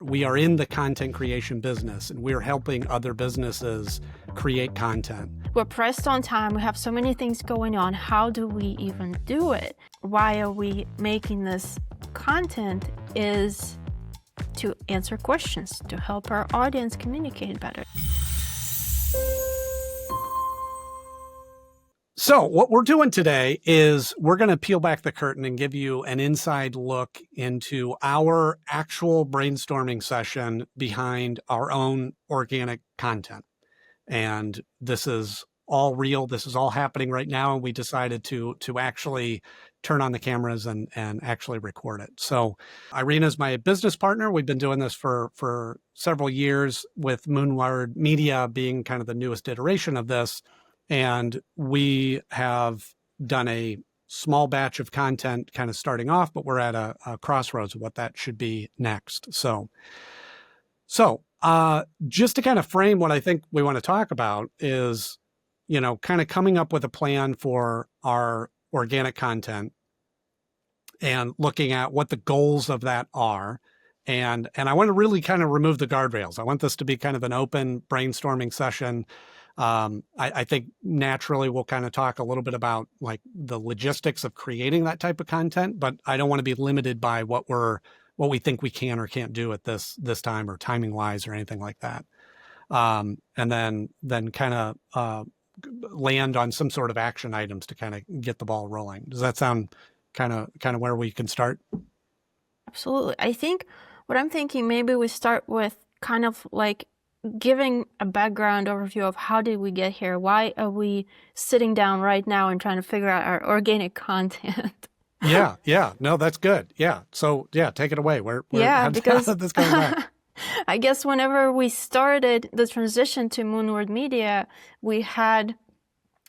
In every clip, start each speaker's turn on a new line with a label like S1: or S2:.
S1: we are in the content creation business and we're helping other businesses create content.
S2: We're pressed on time. We have so many things going on. How do we even do it? Why are we making this content? Is to answer questions, to help our audience communicate better.
S1: So what we're doing today is we're going to peel back the curtain and give you an inside look into our actual brainstorming session behind our own organic content. And this is all real. This is all happening right now. And we decided to actually turn on the cameras and actually record it. So Irina is my business partner. We've been doing this for several years, with Moonward Media being kind of the newest iteration of this. And we have done a small batch of content kind of starting off, but we're at a crossroads of what that should be next. So just to kind of frame what I think we want to talk about is, kind of coming up with a plan for our organic content and looking at what the goals of that are. And I want to really kind of remove the guardrails. I want this to be kind of an open brainstorming session. I think naturally we'll kind of talk a little bit about like the logistics of creating that type of content, but I don't want to be limited by what we think we can or can't do at this time, or timing wise or anything like that. And then kind of land on some sort of action items to kind of get the ball rolling. Does that sound kind of where we can start?
S2: Absolutely. I think what I'm thinking, maybe we start with kind of like giving a background overview of how did we get here? Why are we sitting down right now and trying to figure out our organic content?
S1: Yeah. No, that's good. Yeah. So yeah, take it away.
S2: Because
S1: how did this come back?
S2: I guess whenever we started the transition to Moonward Media, we had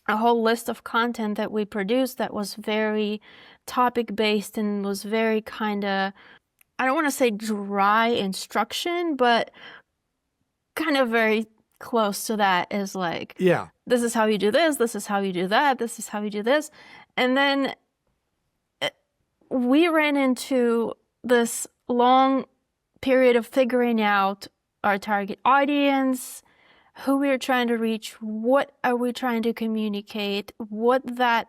S2: a whole list of content that we produced that was very topic based and was very kind of, I don't want to say dry instruction, but kind of very close to that, is like,
S1: yeah,
S2: this is how you do this, this is how you do that, this is how you do this. And then we ran into this long period of figuring out our target audience, who we are trying to reach, what are we trying to communicate, what that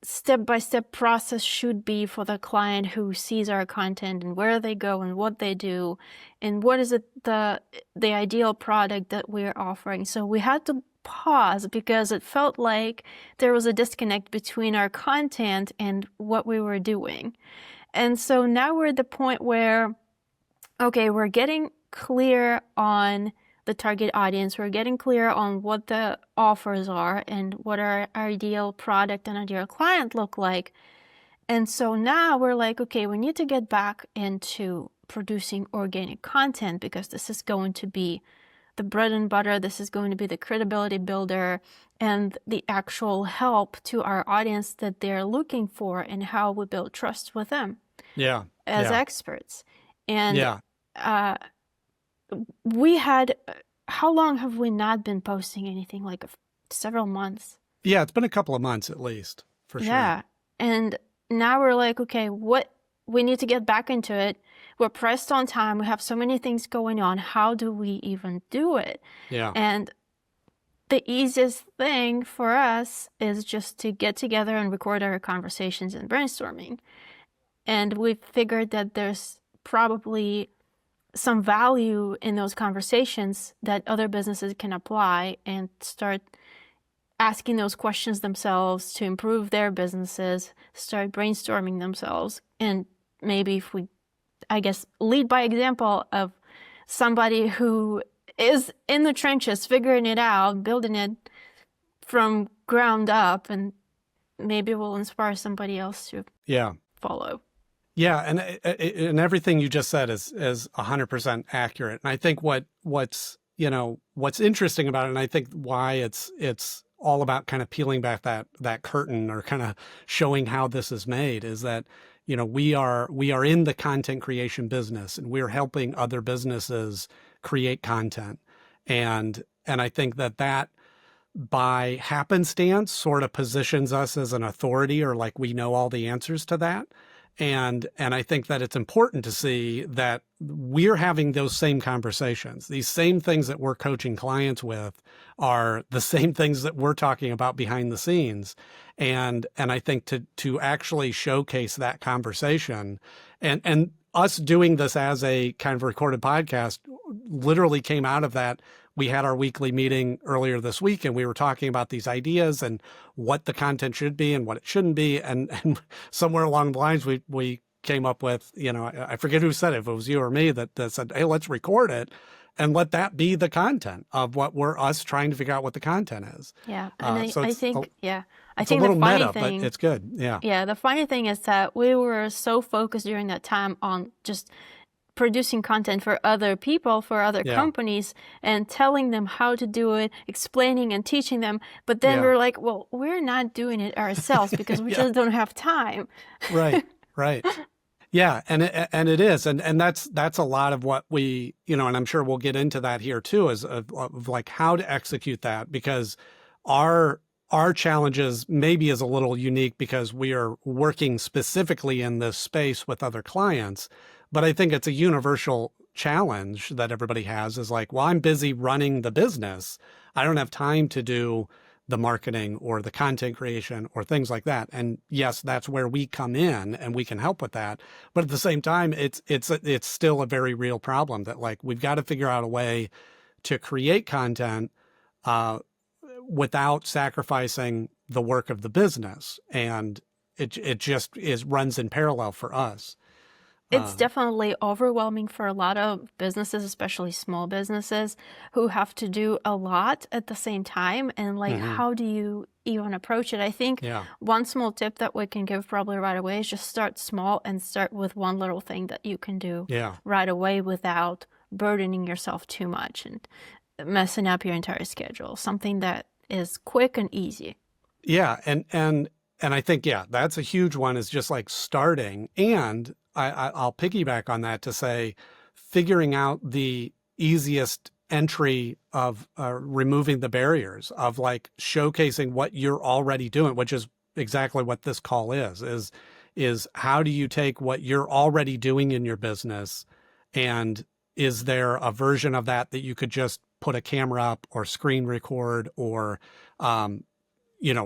S2: step-by-step process should be for the client who sees our content, and where they go and what they do, and what is it the ideal product that we're offering. So we had to pause because it felt like there was a disconnect between our content and what we were doing. And so now we're at the point where, okay, we're getting clear on the target audience. We're getting clear on what the offers are and what our ideal product and ideal client look like. And so now we're like, okay, we need to get back into producing organic content, because this is going to be the bread and butter. This is going to be the credibility builder and the actual help to our audience that they're looking for, and how we build trust with them as experts. And we had, how long have we not been posting anything? Like several months.
S1: Yeah, it's been a couple of months at least, for sure.
S2: Yeah. And now we're like, okay, we need to get back into it. We're pressed on time. We have so many things going on. How do we even do it?
S1: Yeah.
S2: And the easiest thing for us is just to get together and record our conversations and brainstorming. And we figured that there's probably some value in those conversations that other businesses can apply and start asking those questions themselves to improve their businesses, start brainstorming themselves. And maybe if we, I guess, lead by example of somebody who is in the trenches, figuring it out, building it from ground up, and maybe we'll inspire somebody else to follow.
S1: Yeah, and everything you just said is 100% accurate. And I think what's interesting about it, and I think why it's all about kind of peeling back that curtain, or kind of showing how this is made, is that we are in the content creation business, and we're helping other businesses create content. And I think that by happenstance sort of positions us as an authority, or like we know all the answers to that. And I think that it's important to see that we're having those same conversations. These same things that we're coaching clients with are the same things that we're talking about behind the scenes. And I think to actually showcase that conversation and us doing this as a kind of recorded podcast literally came out of that. We had our weekly meeting earlier this week, and we were talking about these ideas and what the content should be and what it shouldn't be. And somewhere along the lines, we came up with, I forget who said it, if it was you or me, that said, hey, let's record it and let that be the content of what we're us trying to figure out what the content is.
S2: Yeah. And I think
S1: it's a little meta, but it's good. Yeah.
S2: Yeah. The funny thing is that we were so focused during that time on just producing content for other people, for other companies, and telling them how to do it, explaining and teaching them. But then we're like, well, we're not doing it ourselves because we just don't have time.
S1: Right. Yeah, and it is, and that's a lot of what we, and I'm sure we'll get into that here too, is of like how to execute that, because our challenges maybe is a little unique because we are working specifically in this space with other clients. But I think it's a universal challenge that everybody has is like, well, I'm busy running the business. I don't have time to do the marketing or the content creation or things like that. And yes, that's where we come in and we can help with that. But at the same time, it's still a very real problem that like we've got to figure out a way to create content without sacrificing the work of the business. And it just runs in parallel for us.
S2: It's definitely overwhelming for a lot of businesses, especially small businesses, who have to do a lot at the same time. And like, how do you even approach it? I think one small tip that we can give probably right away is just start small and start with one little thing that you can do right away without burdening yourself too much and messing up your entire schedule. Something that is quick and easy.
S1: Yeah. And I think, that's a huge one, is just like starting. And I'll piggyback on that to say, figuring out the easiest entry of removing the barriers of like showcasing what you're already doing, which is exactly what this call is how do you take what you're already doing in your business, and is there a version of that you could just put a camera up or screen record or,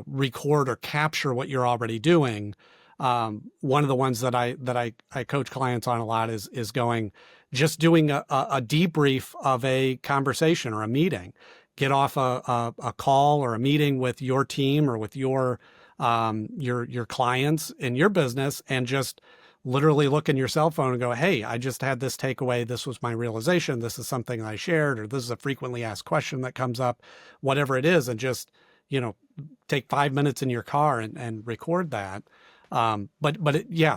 S1: record or capture what you're already doing. One of the ones that I coach clients on a lot is just doing a debrief of a conversation or a meeting. Get off a call or a meeting with your team or with your clients in your business, and just literally look in your cell phone and go, hey, I just had this takeaway. This was my realization. This is something I shared, or this is a frequently asked question that comes up, whatever it is, and just, take 5 minutes in your car and record that.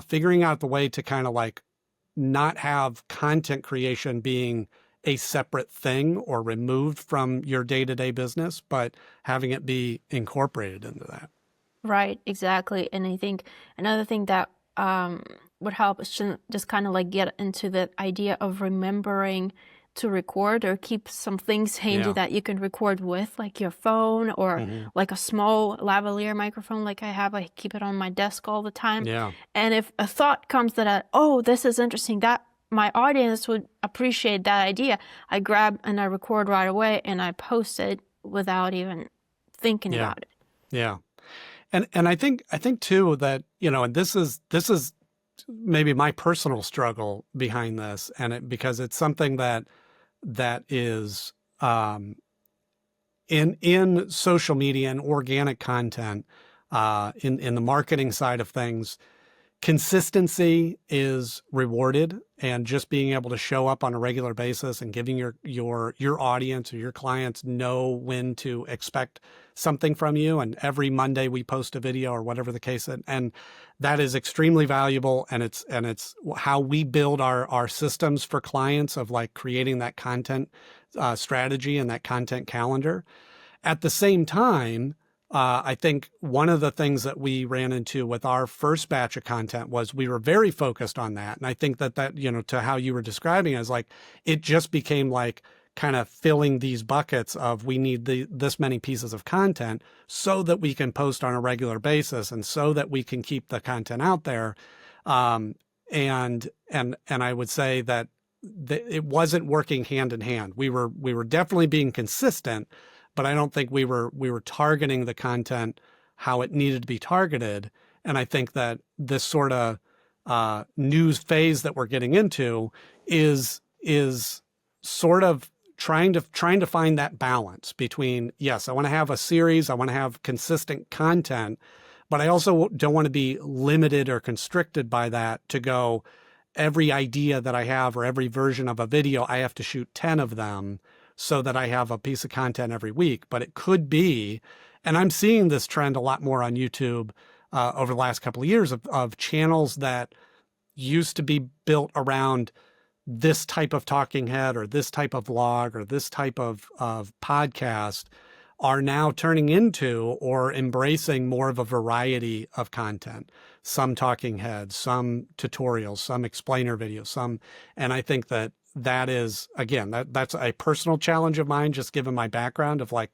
S1: Figuring out the way to kind of like not have content creation being a separate thing or removed from your day-to-day business, but having it be incorporated into that.
S2: Right, exactly. And I think another thing that would help is to just kind of like get into the idea of remembering to record or keep some things handy that you can record with, like your phone or like a small lavalier microphone like I have. I keep it on my desk all the time.
S1: Yeah.
S2: And if a thought comes that, this is interesting, that my audience would appreciate that idea, I grab and I record right away and I post it without even thinking about it.
S1: Yeah. And I think too that, and this is maybe my personal struggle behind this, and because it's something that is in social media and organic content, in the marketing side of things, consistency is rewarded, and just being able to show up on a regular basis and giving your audience or your clients know when to expect something from you. And every Monday we post a video or whatever the case is, and that is extremely valuable. And it's how we build our systems for clients of like creating that content strategy and that content calendar. At the same time, I think one of the things that we ran into with our first batch of content was we were very focused on that. And I think that, to how you were describing it, is like, it just became like kind of filling these buckets of, we need this many pieces of content so that we can post on a regular basis and so that we can keep the content out there. Um, and I would say that it wasn't working hand in hand. We were definitely being consistent, but I don't think we were targeting the content how it needed to be targeted. And I think that this sort of news phase that we're getting into is sort of trying to find that balance between, yes, I want to have a series, I want to have consistent content, but I also don't want to be limited or constricted by that to go, every idea that I have or every version of a video, I have to shoot 10 of them so that I have a piece of content every week. But it could be, and I'm seeing this trend a lot more on YouTube over the last couple of years of channels that used to be built around this type of talking head or this type of vlog or this type of podcast are now turning into or embracing more of a variety of content. Some talking heads, some tutorials, some explainer videos, and I think that is, again, that's a personal challenge of mine, just given my background of like,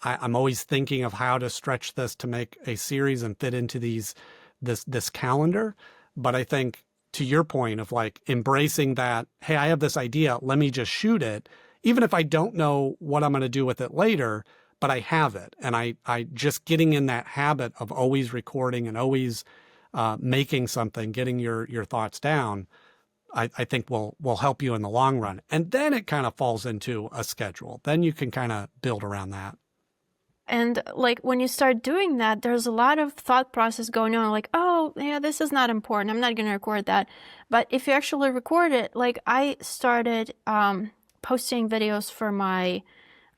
S1: I'm always thinking of how to stretch this to make a series and fit into this calendar. But I think, to your point of like embracing that, hey, I have this idea, let me just shoot it, even if I don't know what I'm going to do with it later, but I have it. And I just getting in that habit of always recording and always making something, getting your thoughts down, I think will help you in the long run. And then it kind of falls into a schedule. Then you can kind of build around that.
S2: And like when you start doing that, there's a lot of thought process going on, like, oh, yeah, this is not important, I'm not going to record that. But if you actually record it, like I started posting videos for my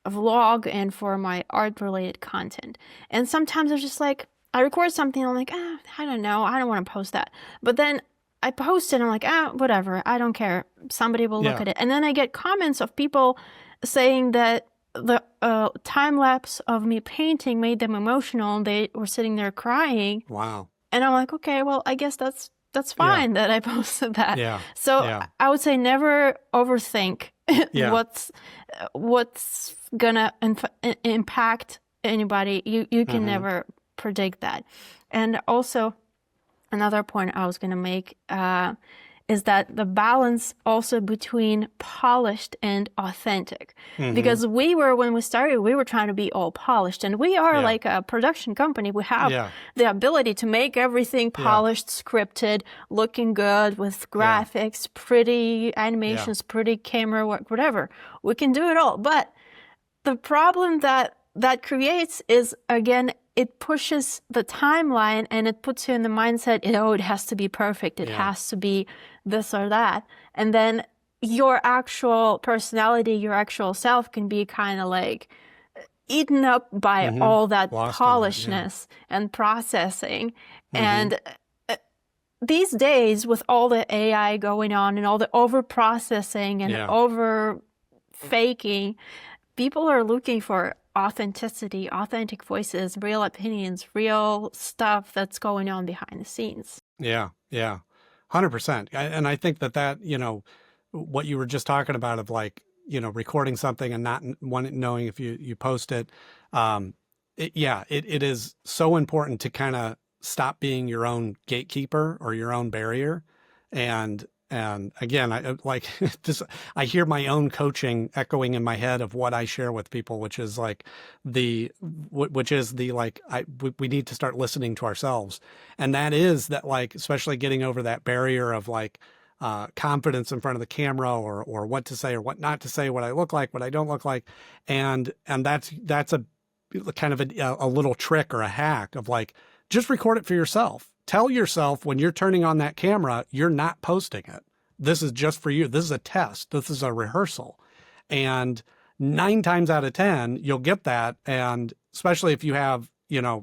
S2: vlog and for my art related content. And sometimes it's just like, I record something, I'm like, I don't know, I don't want to post that. But then I post it, I'm like, whatever, I don't care. Somebody will look at it. And then I get comments of people saying that the time lapse of me painting made them emotional. They were sitting there crying.
S1: Wow.
S2: And I'm like, okay, well, I guess that's fine that I posted that.
S1: Yeah.
S2: So I would say never overthink what's gonna impact anybody. You can never predict that. And also, another point I was gonna make is that the balance also between polished and authentic. Because when we started, we were trying to be all polished, and we are like a production company. We have the ability to make everything polished, scripted, looking good with graphics, pretty animations, pretty camera work, whatever. We can do it all. But the problem that creates is, again, it pushes the timeline and it puts you in the mindset, it has to be perfect. It has to be this or that. And then your actual personality, your actual self can be kind of like eaten up by all that polishedness and processing. And these days, with all the AI going on and all the over processing and over faking, people are looking for authenticity, authentic voices, real opinions, real stuff that's going on behind the scenes.
S1: Yeah. 100%. And I think that, what you were just talking about of like, recording something and not knowing if you post it. It is so important to kind of stop being your own gatekeeper or your own barrier. And again, I hear my own coaching echoing in my head of what I share with people, which is like we need to start listening to ourselves. And that is that, like, especially getting over that barrier of like, confidence in front of the camera or what to say or what not to say, what I look like, what I don't look like. And that's a kind of a little trick or a hack of like, just record it for yourself. Tell yourself when you're turning on that camera, you're not posting it. This is just for you. This is a test. This is a rehearsal. And 9 times out of 10, you'll get that. And especially if you have,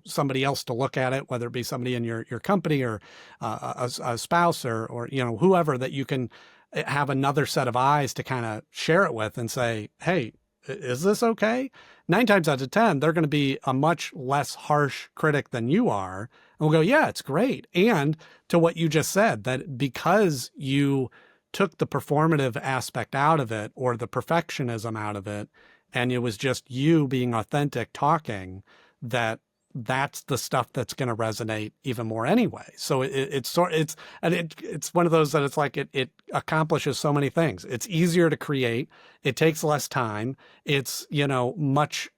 S1: somebody else to look at it, whether it be somebody in your company or a spouse or whoever, that you can have another set of eyes to kind of share it with and say, hey, is this okay? 9 times out of 10, they're going to be a much less harsh critic than you are. And we'll go, yeah, it's great. And to what you just said, that because you took the performative aspect out of it or the perfectionism out of it, and it was just you being authentic talking, that that's the stuff that's going to resonate even more anyway. So it's one of those that it's like it accomplishes so many things. It's easier to create. It takes less time. It's, much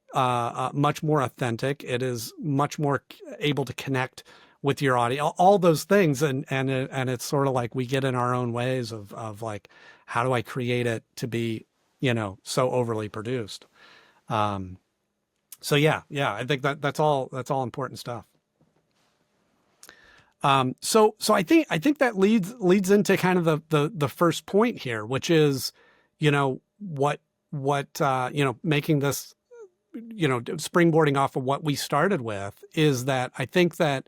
S1: more authentic. It is much more able to connect with your audience, all those things. And it's sort of like we get in our own ways of like, how do I create it to be, so overly produced? So yeah, I think that's all important stuff. So I think that leads into kind of the first point here, which is, making this, springboarding off of what we started with, is that I think that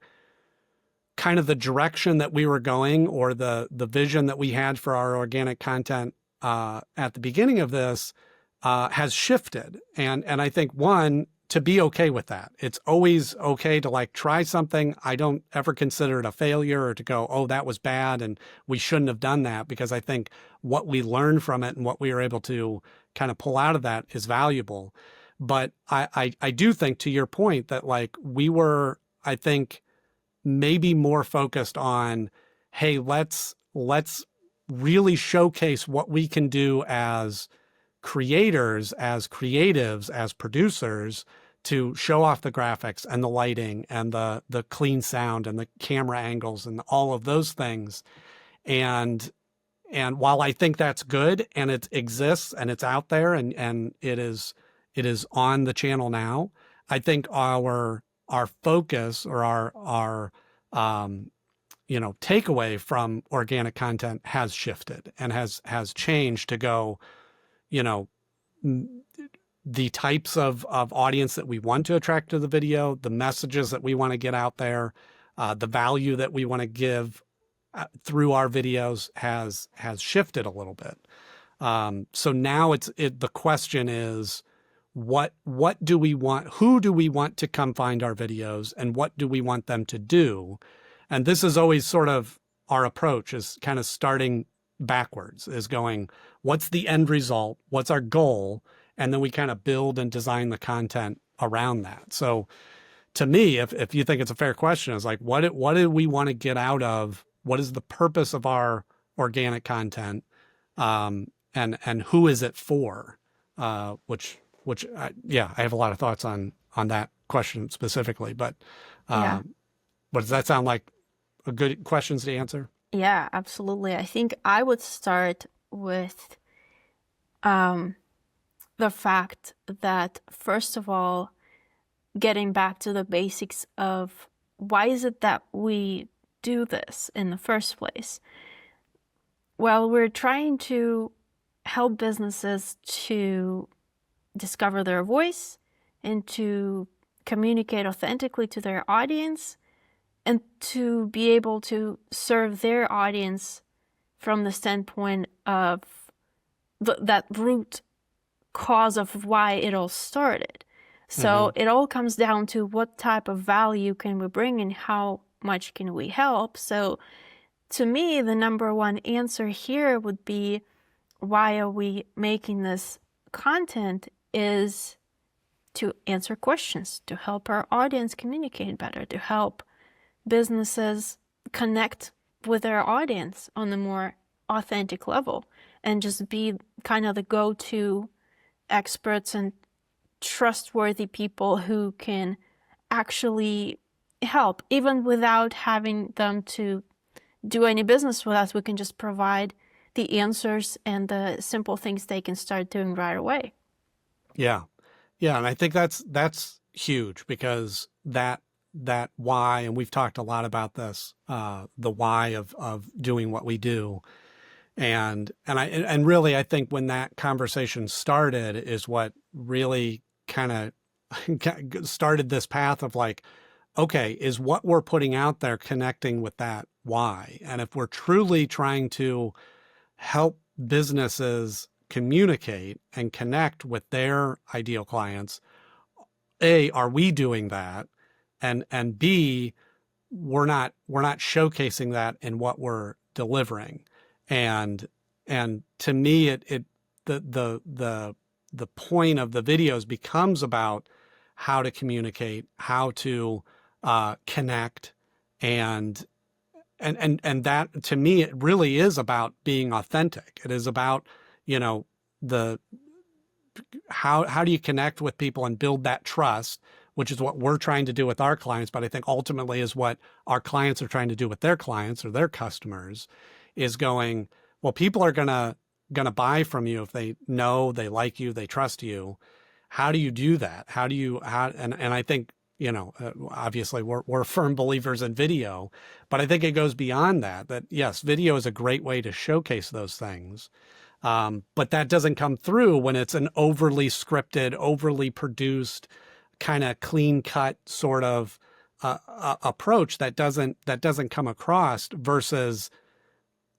S1: kind of the direction that we were going, or the vision that we had for our organic content at the beginning of this has shifted. And I think, one, to be okay with that. It's always okay to like try something. I don't ever consider it a failure or to go, oh, that was bad and we shouldn't have done that, because I think what we learn from it and what we were able to kind of pull out of that is valuable. But I do think, to your point, that like we were, I think, maybe more focused on, hey, let's really showcase what we can do as creators, as creatives, as producers, to show off the graphics and the lighting and the clean sound and the camera angles and all of those things. And while I think that's good and it exists and it's out there and it is on the channel now, I think our focus, or our takeaway from organic content has shifted and has changed to go, the types of audience that we want to attract to the video, the messages that we want to get out there, the value that we want to give through our videos has shifted a little bit. So now the question is, what do we want? Who do we want to come find our videos, and what do we want them to do? And this is always sort of our approach, is kind of starting backwards, is going, what's the end result? What's our goal? And then we kind of build and design the content around that. So to me, if you think it's a fair question, it's like, what do we want to get out of, what is the purpose of our organic content? And who is it for? Which I have a lot of thoughts on that question specifically, but does that sound like a good questions to answer?
S2: Yeah, absolutely. I think I would start with the fact that, first of all, getting back to the basics of why is it that we do this in the first place? Well, we're trying to help businesses to discover their voice and to communicate authentically to their audience, and to be able to serve their audience from the standpoint of that root cause of why it all started. So it all comes down to what type of value can we bring and how much can we help. So to me, the number one answer here would be, why are we making this content, is to answer questions, to help our audience communicate better, to help businesses connect with their audience on a more authentic level, and just be kind of the go-to experts and trustworthy people who can actually help, even without having them to do any business with us. We can just provide the answers and the simple things they can start doing right away.
S1: Yeah. And I think that's huge, because that why, and we've talked a lot about this, the why of doing what we do. And really, I think when that conversation started is what really kind of started this path of like, okay, is what we're putting out there connecting with that why? And if we're truly trying to help businesses communicate and connect with their ideal clients, A, are we doing that? And B, we're not showcasing that in what we're delivering. And to me, the point of the videos becomes about how to communicate, how to connect, and that, to me, it really is about being authentic. It is about, the how do you connect with people and build that trust, which is what we're trying to do with our clients, but I think ultimately is what our clients are trying to do with their clients or their customers, is going, well, people are gonna buy from you if they know, they like you, they trust you. How do you do that? And I think, obviously we're firm believers in video, but I think it goes beyond that yes, video is a great way to showcase those things. But that doesn't come through when it's an overly scripted, overly produced, kind of clean cut sort of approach that doesn't come across, versus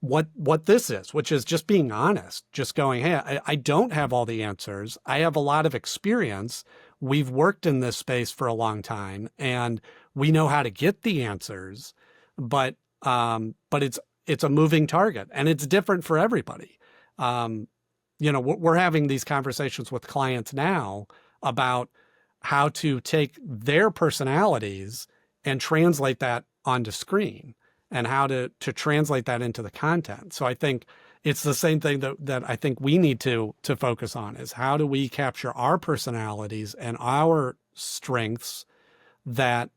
S1: what this is, which is just being honest, just going, hey, I don't have all the answers. I have a lot of experience. We've worked in this space for a long time, and we know how to get the answers, but it's a moving target, and it's different for everybody. We're having these conversations with clients now about how to take their personalities and translate that onto screen, and how to translate that into the content. So I think it's the same thing that I think we need to focus on, is how do we capture our personalities and our strengths that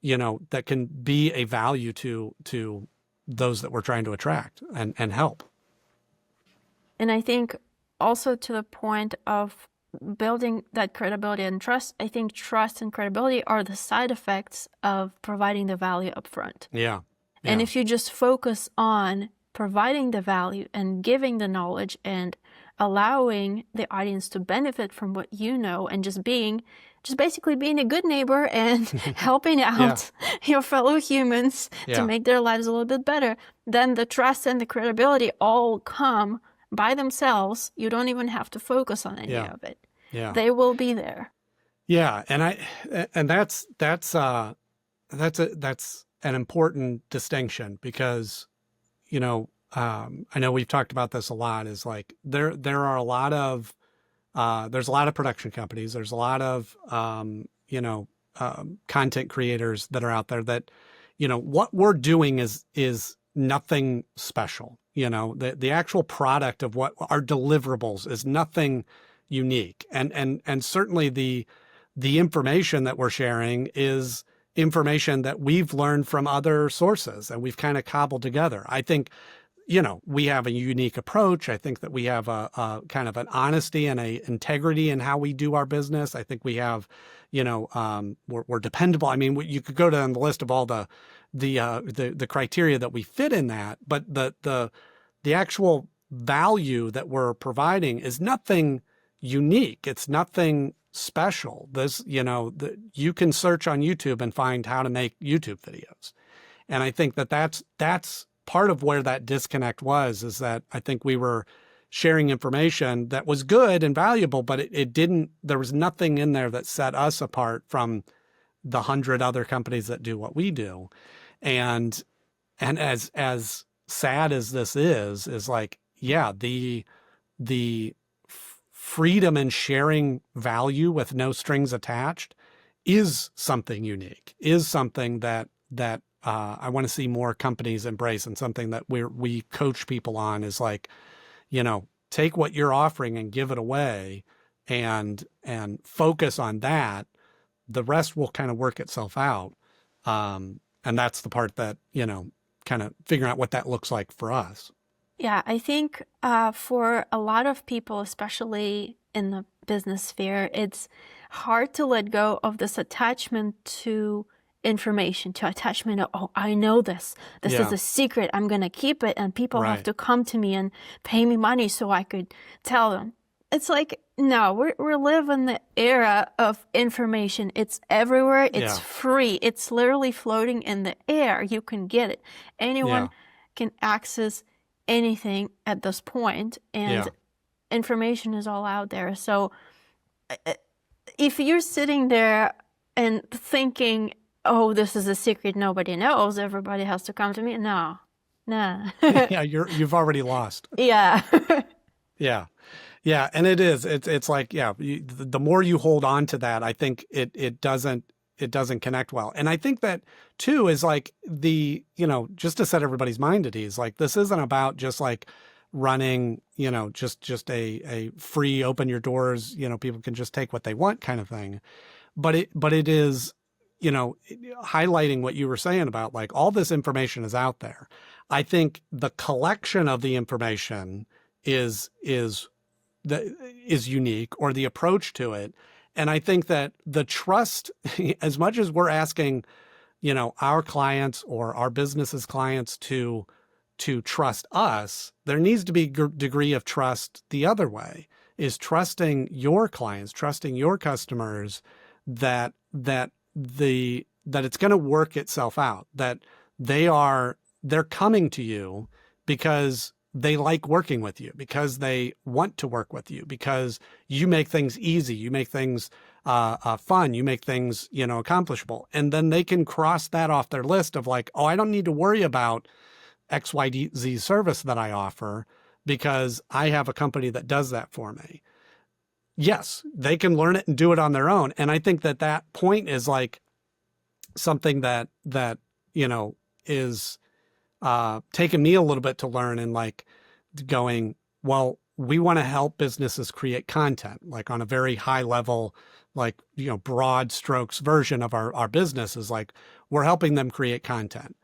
S1: can be a value to those that we're trying to attract and help.
S2: And I think also, to the point of building that credibility and trust, I think trust and credibility are the side effects of providing the value up front.
S1: Yeah.
S2: And if you just focus on providing the value and giving the knowledge and allowing the audience to benefit from what you know, and just basically being a good neighbor and helping out your fellow humans to make their lives a little bit better, then the trust and the credibility all come by themselves. You don't even have to focus on any of it.
S1: Yeah.
S2: They will be there.
S1: Yeah. And that's an important distinction, because, I know we've talked about this a lot, is like there are a lot of, there's a lot of production companies. There's a lot of, content creators that are out there that, what we're doing is nothing special. The actual product of what our deliverables is nothing unique. And certainly the information that we're sharing is information that we've learned from other sources and we've kind of cobbled together. I think, we have a unique approach. I think that we have a kind of an honesty and a integrity in how we do our business. I think we have, we're dependable. I mean, you could go down the list of all the criteria that we fit in that, but the actual value that we're providing is nothing unique. It's nothing special. You can search on YouTube and find how to make YouTube videos. And I think that's part of where that disconnect was, is that I think we were sharing information that was good and valuable, but there was nothing in there that set us apart from the 100 other companies that do what we do. And as sad as this is like, the freedom in sharing value with no strings attached is something unique, is something that I want to see more companies embrace, and something that we coach people on, is like, take what you're offering and give it away, and focus on that. The rest will kind of work itself out. And that's the part that, kind of figuring out what that looks like for us.
S2: Yeah, I think for a lot of people, especially in the business sphere, it's hard to let go of this attachment to information, to attachment of, oh, I know this is a secret, I'm going to keep it, and people have to come to me and pay me money so I could tell them. It's like, no, we're living the era of information. It's everywhere. It's free. It's literally floating in the air. You can get it. Anyone can access anything at this point, and information is all out there. So if you're sitting there and thinking, oh, this is a secret nobody knows, everybody has to come to me, no.
S1: Yeah, you've already lost.
S2: Yeah.
S1: Yeah. Yeah. And it is, it's like, yeah, the more you hold on to that, I think it doesn't connect well. And I think that too is like just to set everybody's mind at ease, like this isn't about just like running, just a free open your doors, people can just take what they want kind of thing. But it is, highlighting what you were saying about like all this information is out there. I think the collection of the information is unique, or the approach to it. And I think that the trust, as much as we're asking, our clients or our businesses clients to trust us, there needs to be a degree of trust the other way, is trusting your clients, trusting your customers that it's going to work itself out, that they're coming to you because they like working with you, because they want to work with you, because you make things easy, you make things fun, you make things, accomplishable. And then they can cross that off their list of like, oh, I don't need to worry about XYZ service that I offer because I have a company that does that for me. Yes, they can learn it and do it on their own. And I think that point is like something that is taken me a little bit to learn, and like going, well, we want to help businesses create content, like on a very high level, like, broad strokes version of our business is like, we're helping them create content.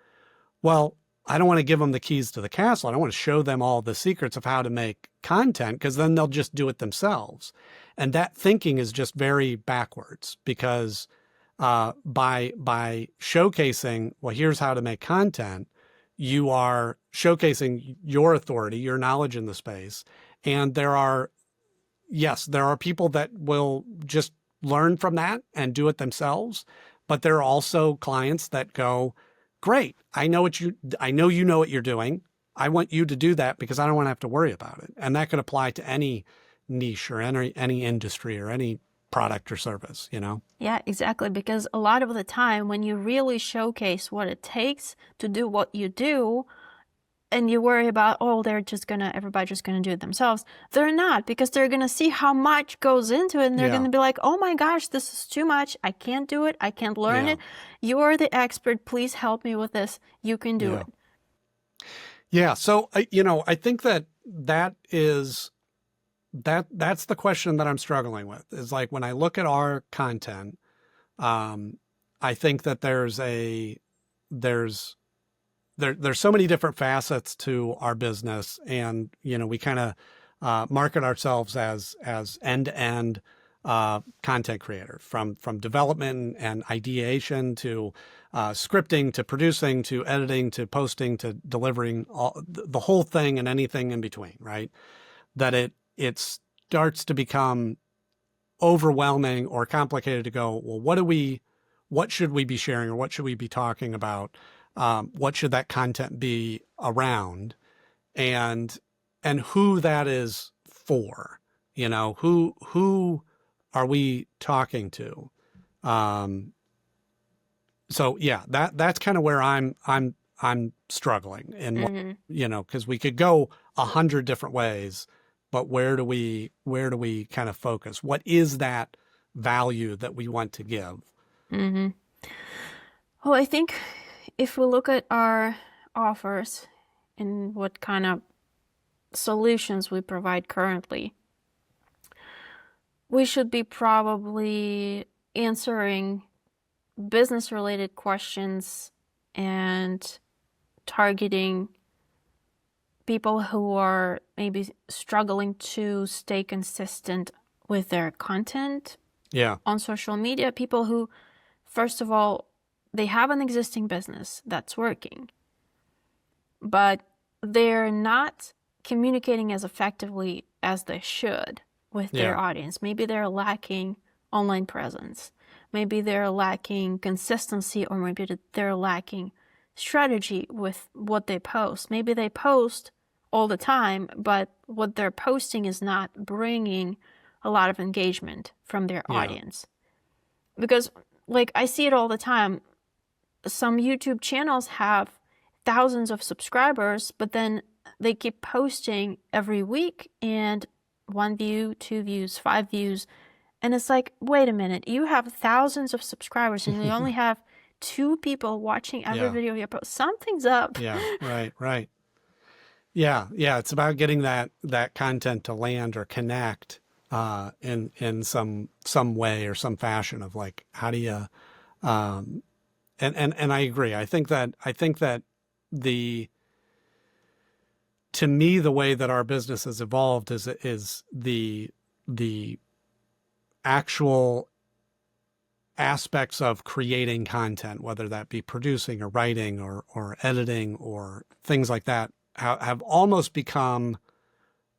S1: Well, I don't want to give them the keys to the castle. I don't want to show them all the secrets of how to make content, because then they'll just do it themselves. And that thinking is just very backwards, because by showcasing, well, here's how to make content, you are showcasing your authority, your knowledge in the space. And there are people that will just learn from that and do it themselves. But there are also clients that go, great, I know you know what you're doing. I want you to do that because I don't want to have to worry about it. And that could apply to any niche or any industry or any product or service,
S2: Yeah, exactly. Because a lot of the time when you really showcase what it takes to do what you do, and you worry about, oh, everybody's just gonna do it themselves. They're not, because they're gonna see how much goes into it, and they're gonna be like, oh my gosh, this is too much. I can't do it. I can't learn it. You are the expert. Please help me with this. You can do it.
S1: Yeah. So, I think that's the question that I'm struggling with, is like, when I look at our content, I think that there's so many different facets to our business, and we kind of market ourselves as end-to-end content creator, from development and ideation to scripting to producing to editing to posting to delivering, the whole thing and anything in between, right? That it starts to become overwhelming or complicated to go, well, what should we be sharing, or what should we be talking about? What should that content be around, and who that is for? Who are we talking to? So yeah, that's kind of where I'm struggling, and because we could go 100 different ways, but where do we kind of focus? What is that value that we want to give?
S2: Mm-hmm. Well, I think if we look at our offers and what kind of solutions we provide currently, we should be probably answering business-related questions and targeting people who are maybe struggling to stay consistent with their content on social media. People who, first of all, they have an existing business that's working, but they're not communicating as effectively as they should with their audience. Maybe they're lacking online presence. Maybe they're lacking consistency, or maybe they're lacking strategy with what they post. Maybe they post all the time, but what they're posting is not bringing a lot of engagement from their audience. Because, like, I see it all the time. Some YouTube channels have thousands of subscribers, but then they keep posting every week, and 1 view, 2 views, 5 views. And it's like, wait a minute, you have thousands of subscribers and you only have 2 people watching every
S1: Yeah.
S2: video you post. Something's up.
S1: Yeah. Right. Yeah. It's about getting that content to land or connect in some way or some fashion of like, how do you and I agree. I think that to me, the way that our business has evolved is the actual aspects of creating content, whether that be producing or writing or editing or things like that, have almost become,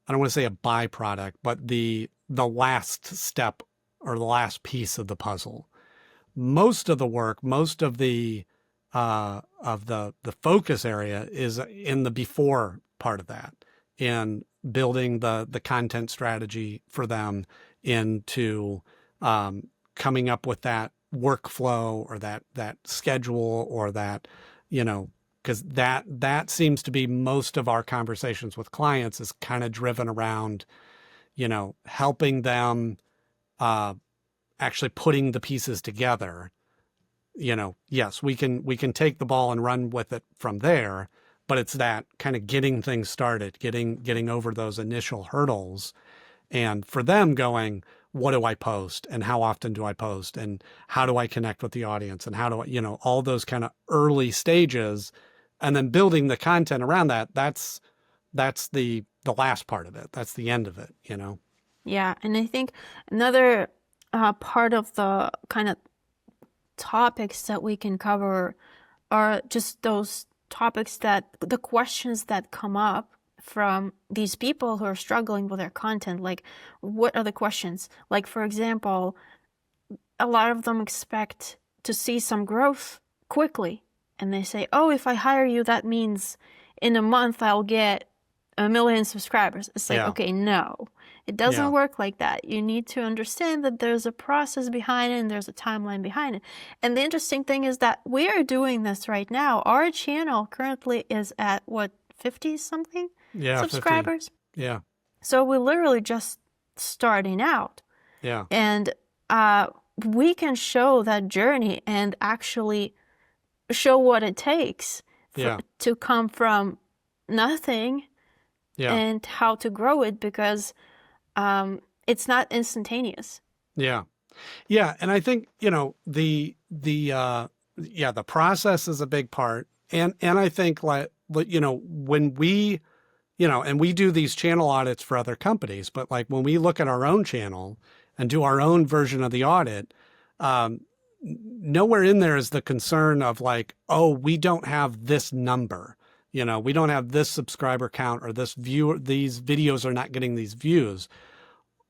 S1: I don't want to say a byproduct, but the last step or the last piece of the puzzle. Most of the work, most of the focus area is in the before part of that, in building the content strategy for them, into coming up with that workflow or that schedule or that, because that seems to be most of our conversations with clients is kind of driven around, helping them actually putting the pieces together. Yes, we can take the ball and run with it from there, but it's that kind of getting things started, getting over those initial hurdles. And for them going, what do I post and how often do I post and how do I connect with the audience and how do I, all those kind of early stages, and then building the content around that. That's the last part of it. That's the end of it,
S2: Yeah, and I think another part of the kind of topics that we can cover are just those topics the questions that come up from these people who are struggling with their content. Like, what are the questions? Like, for example, a lot of them expect to see some growth quickly. And they say, oh, if I hire you, that means in a month I'll get 1 million subscribers. It's like, okay, no, it doesn't work like that. You need to understand that there's a process behind it and there's a timeline behind it. And the interesting thing is that we are doing this right now. Our channel currently is at 50 something subscribers.
S1: 50. Yeah.
S2: So we're literally just starting out.
S1: Yeah.
S2: And we can show that journey and actually show what it takes to come from nothing and how to grow it, because it's not instantaneous. Yeah.
S1: And I think, the process is a big part. And I think when we, and we do these channel audits for other companies, but like when we look at our own channel and do our own version of the audit, nowhere in there is the concern of like, oh, we don't have this number. We don't have this subscriber count or this viewer, these videos are not getting these views.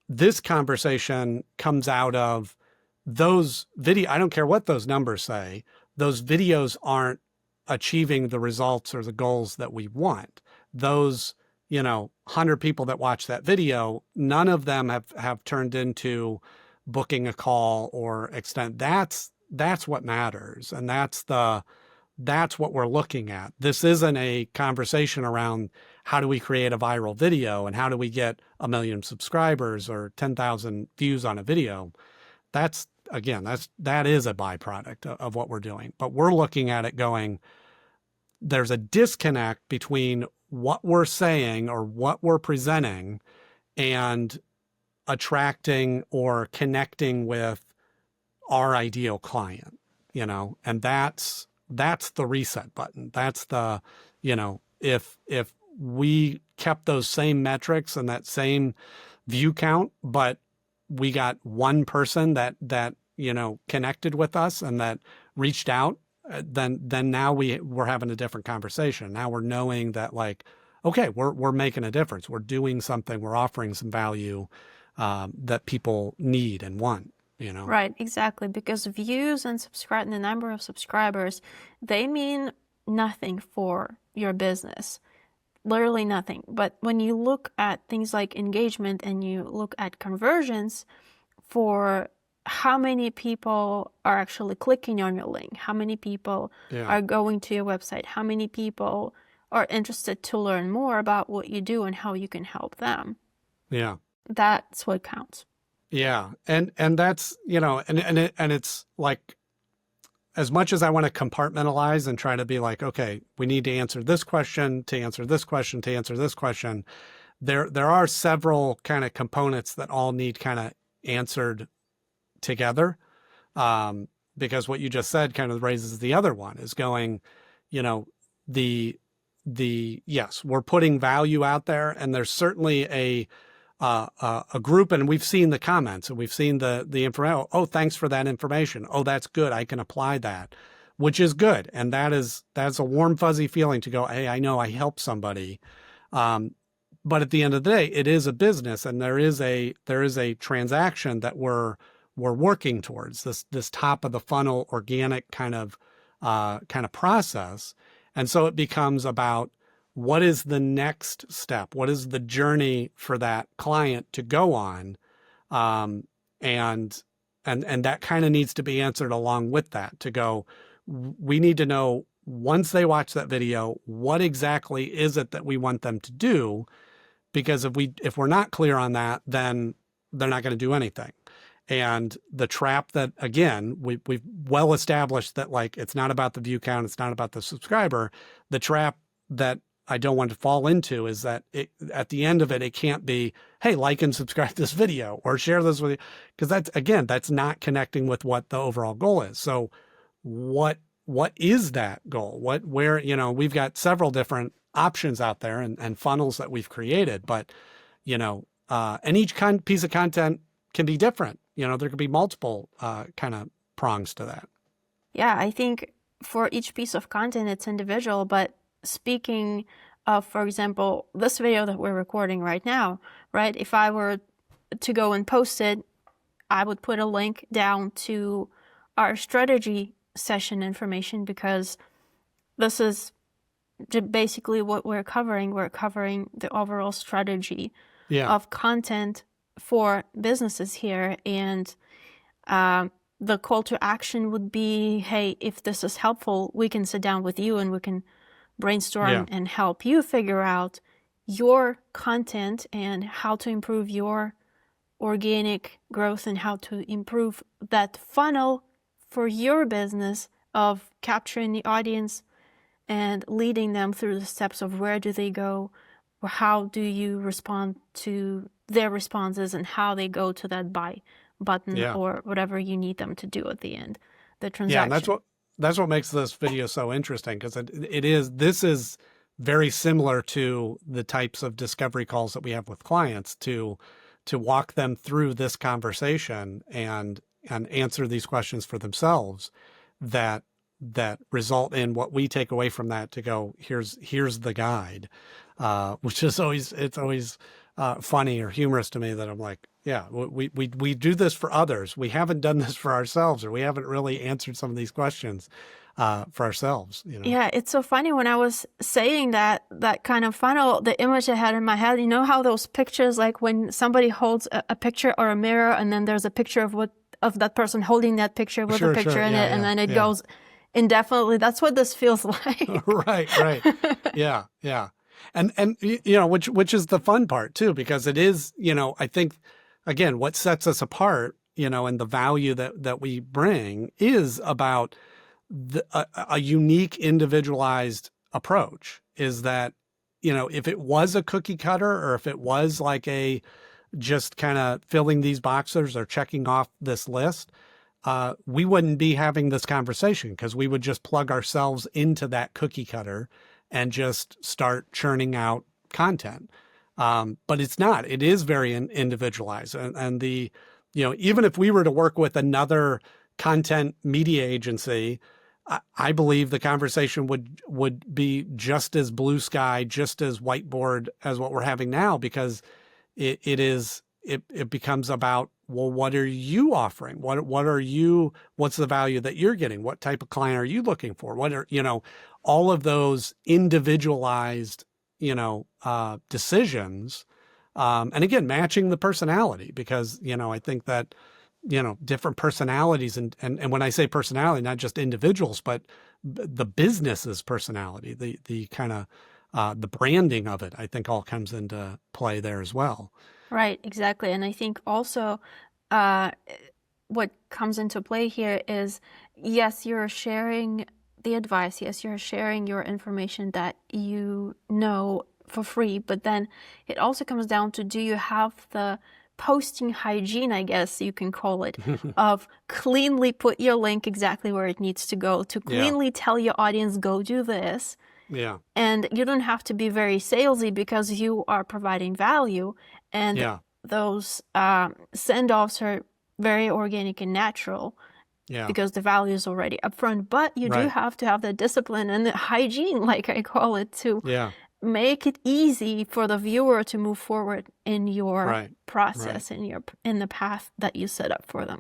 S1: This conversation comes out of those I don't care what those numbers say, those videos aren't achieving the results or the goals that we want. Those, 100 people that watch that video, none of them have turned into booking a call or extend. That's what matters. And that's what we're looking at. This isn't a conversation around how do we create a viral video and how do we get 1 million subscribers or 10,000 views on a video. That is a byproduct of what we're doing. But we're looking at it going, there's a disconnect between what we're saying or what we're presenting and attracting or connecting with our ideal client, and that's the reset button. That's the, if we kept those same metrics and that same view count, but we got one person that connected with us and that reached out, then now we're having a different conversation. Now we're knowing that like, okay, we're making a difference. We're doing something. We're offering some value that people need and want.
S2: Right, exactly. Because views and the number of subscribers, they mean nothing for your business. Literally nothing. But when you look at things like engagement and you look at conversions for how many people are actually clicking on your link, how many people are going to your website, how many people are interested to learn more about what you do and how you can help them.
S1: Yeah.
S2: That's what counts.
S1: Yeah. And that's, and it's like, as much as I want to compartmentalize and try to be like, okay, we need to answer this question, to answer this question, to answer this question, there are several kind of components that all need kind of answered together. Because what you just said kind of raises the other one, is going, the yes, we're putting value out there, and there's certainly a group, and we've seen the comments and we've seen the information. Oh, thanks for that information. Oh, that's good. I can apply that, which is good. And that's a warm, fuzzy feeling to go, hey, I know I helped somebody. But at the end of the day, it is a business, and there is a transaction that we're working towards, this top of the funnel organic kind of process. And so it becomes about, what is the next step? What is the journey for that client to go on? And that kind of needs to be answered along with that, to go, we need to know, once they watch that video, what exactly is it that we want them to do? Because if we're not clear on that, then they're not going to do anything. And the trap that, again, we've well established that, like, it's not about the view count, it's not about the subscriber. The trap that I don't want to fall into is that at the end of it, it can't be, hey, like and subscribe to this video or share this with you. Because that's not connecting with what the overall goal is. So what is that goal? Where, we've got several different options out there and funnels that we've created, but, and each piece of content can be different. There could be multiple kind of prongs to that.
S2: Yeah, I think for each piece of content, it's individual, but speaking of, for example, this video that we're recording right now, right? If I were to go and post it, I would put a link down to our strategy session information, because this is basically what we're covering. We're covering the overall strategy of content for businesses here. And the call to action would be, hey, if this is helpful, we can sit down with you and we can brainstorm and help you figure out your content and how to improve your organic growth and how to improve that funnel for your business of capturing the audience and leading them through the steps of where do they go, or how do you respond to their responses and how they go to that buy button or whatever you need them to do at the end, the transaction.
S1: Yeah, and that's what makes this video so interesting, because this is very similar to the types of discovery calls that we have with clients to walk them through this conversation and answer these questions for themselves that result in what we take away from that, to go, here's the guide, which is always funny or humorous to me, that I'm like, yeah, we do this for others. We haven't done this for ourselves, or we haven't really answered some of these questions for ourselves.
S2: Yeah, it's so funny. When I was saying that kind of funnel, the image I had in my head, how those pictures, like when somebody holds a picture or a mirror, and then there's a picture of that person holding that picture with a picture in it, and then it goes indefinitely. That's what this feels like.
S1: Right. Yeah. And which is the fun part too, because it is, I think, again, what sets us apart, and the value that we bring is about a unique, individualized approach. Is that, if it was a cookie cutter, or if it was like just kind of filling these boxes or checking off this list, we wouldn't be having this conversation, because we would just plug ourselves into that cookie cutter and just start churning out content. But it's not. It is very individualized. And even if we were to work with another content media agency, I believe the conversation would be just as blue sky, just as whiteboard as what we're having now, because it becomes about, well, what are you offering? What's the value that you're getting? What type of client are you looking for? What are, all of those individualized, decisions. And again, matching the personality, because, I think that, different personalities and when I say personality, not just individuals, but the business's personality, the kind of, the branding of it, I think all comes into play there as well.
S2: Right, exactly. And I think also uh, what comes into play here is, yes, you're sharing the advice. Yes, you're sharing your information that you know for free. But then it also comes down to, do you have the posting hygiene, I guess you can call it, of cleanly put your link exactly where it needs to go, to cleanly tell your audience, go do this.
S1: Yeah.
S2: And you don't have to be very salesy because you are providing value. And those send-offs are very organic and natural because the value is already upfront. But you do have to have the discipline and the hygiene, like I call it, to make it easy for the viewer to move forward in your process, in the path that you set up for them.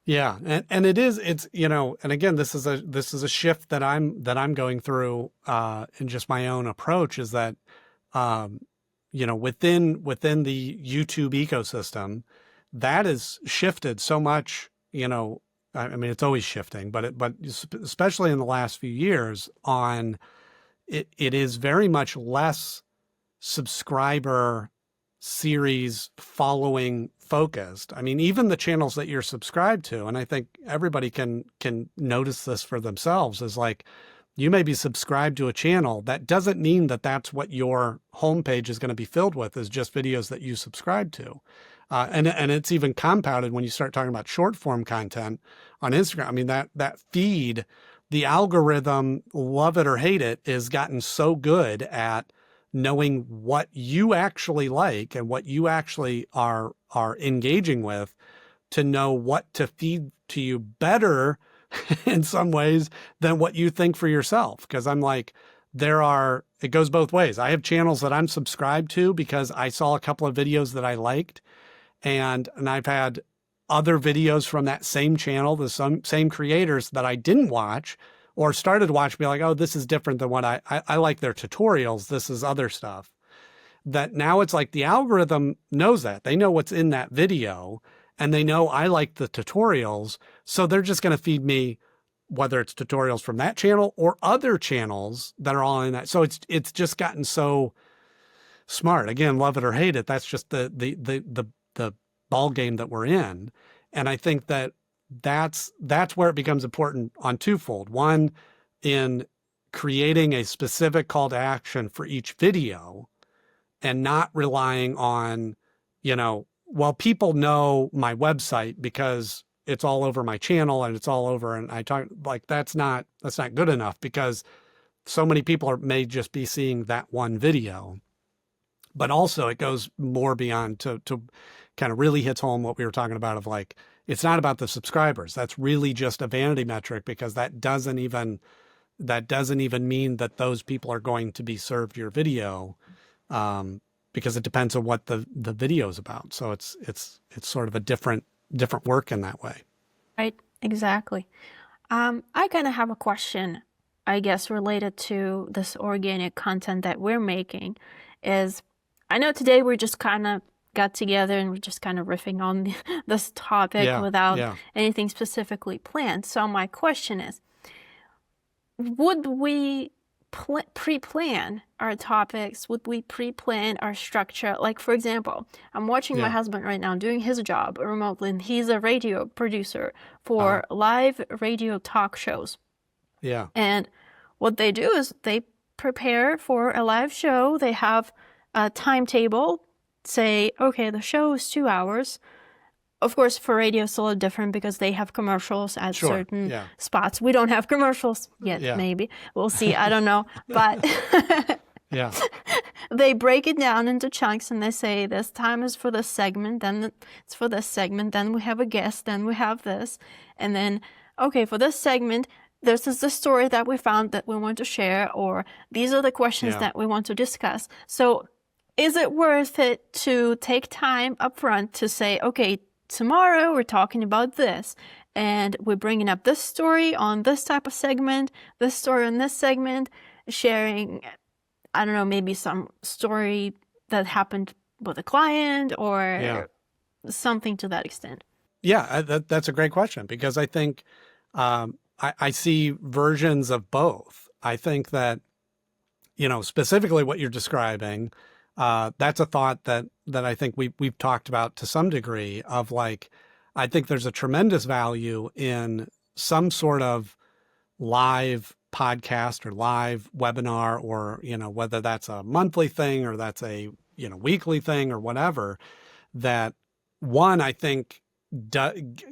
S1: Yeah, and it's and again, this is a shift that I'm going through in just my own approach, is that within the YouTube ecosystem, that has shifted so much. I mean, it's always shifting, but especially in the last few years, it is very much less subscriber series following focused. I mean, even the channels that you're subscribed to, and I think everybody can notice this for themselves, is like, you may be subscribed to a channel. That doesn't mean that that's what your homepage is going to be filled with, is just videos that you subscribe to. And it's even compounded when you start talking about short form content on Instagram. I mean, that feed, the algorithm, love it or hate it, has gotten so good at knowing what you actually like and what you actually are engaging with, to know what to feed to you better in some ways than what you think for yourself. Because I'm like, it goes both ways. I have channels that I'm subscribed to because I saw a couple of videos that I liked, and I've had other videos from that same channel, the same creators, that I didn't watch or started to watch, be like, oh, this is different than what I like their tutorials. This is other stuff. That now it's like the algorithm knows that. They know what's in that video, and they know I like the tutorials. So they're just going to feed me, whether it's tutorials from that channel or other channels that are all in that. So it's just gotten so smart. Again, love it or hate it, that's just the ball game that we're in. And I think that's where it becomes important on twofold. One, in creating a specific call to action for each video, and not relying on, well, people know my website because it's all over my channel and it's all over, and I talk like, that's not good enough, because so many people may just be seeing that one video. But also it goes more beyond, to kind of really hits home what we were talking about, of like, it's not about the subscribers. That's really just a vanity metric, because that doesn't even mean that those people are going to be served your video, because it depends on what the video is about. So it's sort of a different work in that way.
S2: Right, exactly. I kind of have a question, I guess, related to this organic content that we're making. Is, I know today we just kind of got together and we're just kind of riffing on this topic without anything specifically planned. So my question is, would we pre-plan our topics? Would we pre-plan our structure? Like, for example, I'm watching my husband right now doing his job remotely, and he's a radio producer for live radio talk shows.
S1: Yeah.
S2: And what they do is they prepare for a live show. They have a timetable, say, okay, the show is 2 hours. Of course, for radio, it's a little different because they have commercials at certain spots. We don't have commercials yet, maybe. We'll see. I don't know. But they break it down into chunks, and they say, this time is for this segment, then it's for this segment, then we have a guest, then we have this. And then, okay, for this segment, this is the story that we found that we want to share, or these are the questions that we want to discuss. So is it worth it to take time up front to say, okay, tomorrow we're talking about this, and we're bringing up this story on this type of segment, this story on this segment, sharing, I don't know, maybe some story that happened with a client or something to that extent?
S1: Yeah, that's a great question, because I think I see versions of both. I think that specifically what you're describing, that's a thought that I think we've talked about to some degree of like, I think there's a tremendous value in some sort of live podcast or live webinar, or, whether that's a monthly thing or that's a, weekly thing or whatever, that one, I think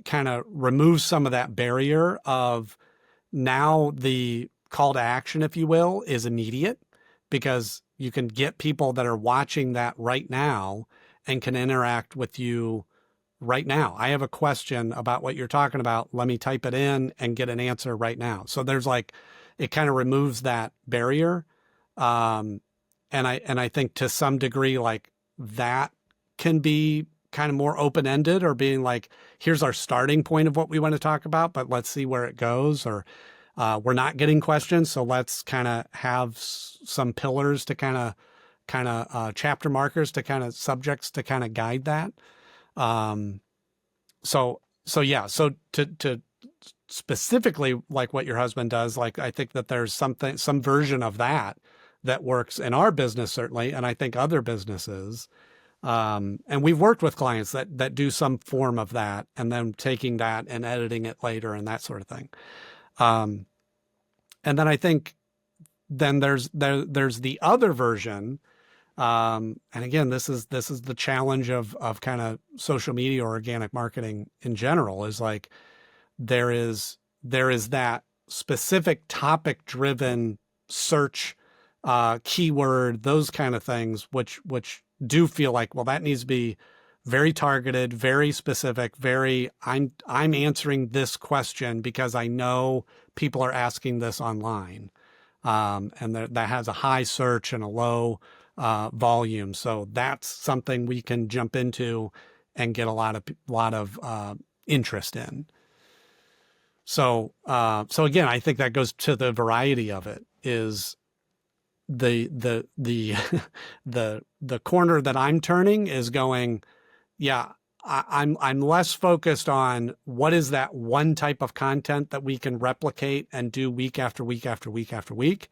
S1: kind of removes some of that barrier of now the call to action, if you will, is immediate, because you can get people that are watching that right now and can interact with you right now. I have a question about what you're talking about. Let me type it in and get an answer right now. So there's like, it kind of removes that barrier. And I think to some degree, like that can be kind of more open-ended, or being like, here's our starting point of what we want to talk about, but let's see where it goes. Or we're not getting questions, so let's kind of have some pillars to kind of chapter markers to kind of subjects to kind of guide that. So to specifically like what your husband does, like I think that there's some version of that works in our business, certainly, and I think other businesses. And we've worked with clients that do some form of that, and then taking that and editing it later and that sort of thing. And then I think then there's the other version. And again, this is the challenge of kind of social media or organic marketing in general, is like, there is that specific topic driven search, keyword, those kind of things, which do feel like, well, that needs to be very targeted, very specific, I'm answering this question because I know people are asking this online. And that has a high search and a low volume. So that's something we can jump into and get a lot of interest in. So again, I think that goes to the variety of it. Is the corner that I'm turning is going, yeah, I'm less focused on what is that one type of content that we can replicate and do week after week after week after week,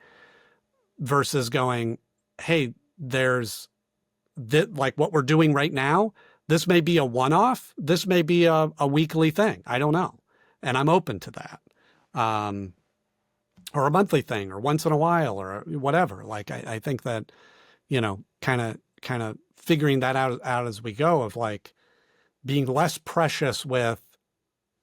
S1: versus going, hey, there's like what we're doing right now. This may be a one-off. This may be a weekly thing. I don't know. And I'm open to that. Or a monthly thing, or once in a while, or whatever. Like, I think that, kind of figuring that out as we go, of like being less precious with,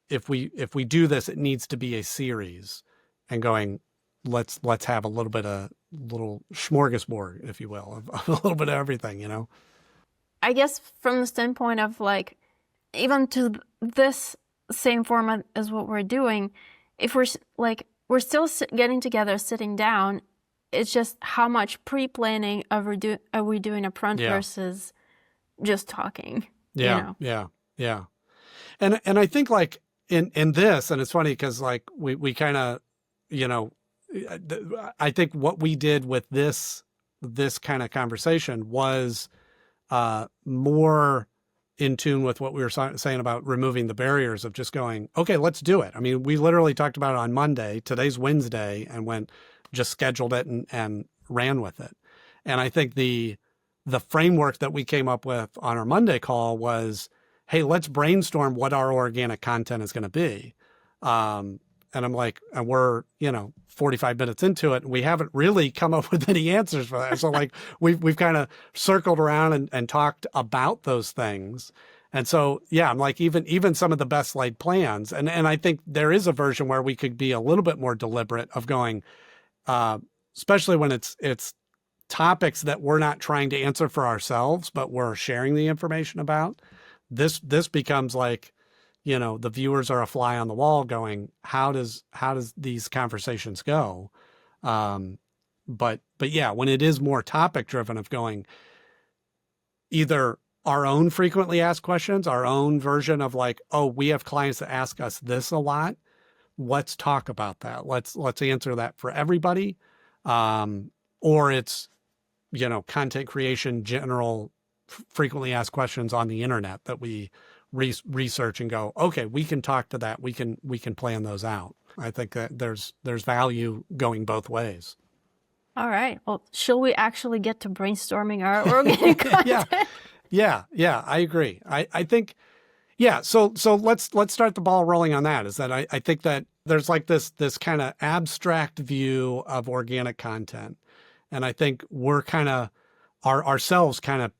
S1: if we do this, it needs to be a series, and going, let's have a little smorgasbord, if you will, of a little bit of everything,
S2: I guess from the standpoint of like, even to this same format as what we're doing, if we're still getting together, sitting down, it's just how much pre-planning are we doing up front versus just talking.
S1: Yeah. And I think like in this, and it's funny because like we kind of, I think what we did with this kind of conversation was more in tune with what we were saying about removing the barriers of just going, okay, let's do it. I mean, we literally talked about it on Monday. Today's Wednesday, and just scheduled it and ran with it. And I think the framework that we came up with on our Monday call was, hey, let's brainstorm what our organic content is going to be. And I'm like, and we're, 45 minutes into it, and we haven't really come up with any answers for that. So like we've kind of circled around and talked about those things. And so, yeah, I'm like, even some of the best laid plans. And I think there is a version where we could be a little bit more deliberate of going, especially when it's topics that we're not trying to answer for ourselves, but we're sharing the information about. This becomes like, the viewers are a fly on the wall going, how does these conversations go? But yeah, when it is more topic driven of going, either our own frequently asked questions, our own version of like, oh, we have clients that ask us this a lot. Let's talk about that. Let's answer that for everybody. Or it's, content creation, general frequently asked questions on the internet that we research and go, okay, we can talk to that. We can plan those out. I think that there's value going both ways.
S2: All right. Well, shall we actually get to brainstorming our organic content?
S1: Yeah, I agree. I think, yeah. So let's start the ball rolling on that. Is that I think that there's like this kind of abstract view of organic content. And I think we're kind of ourselves kind of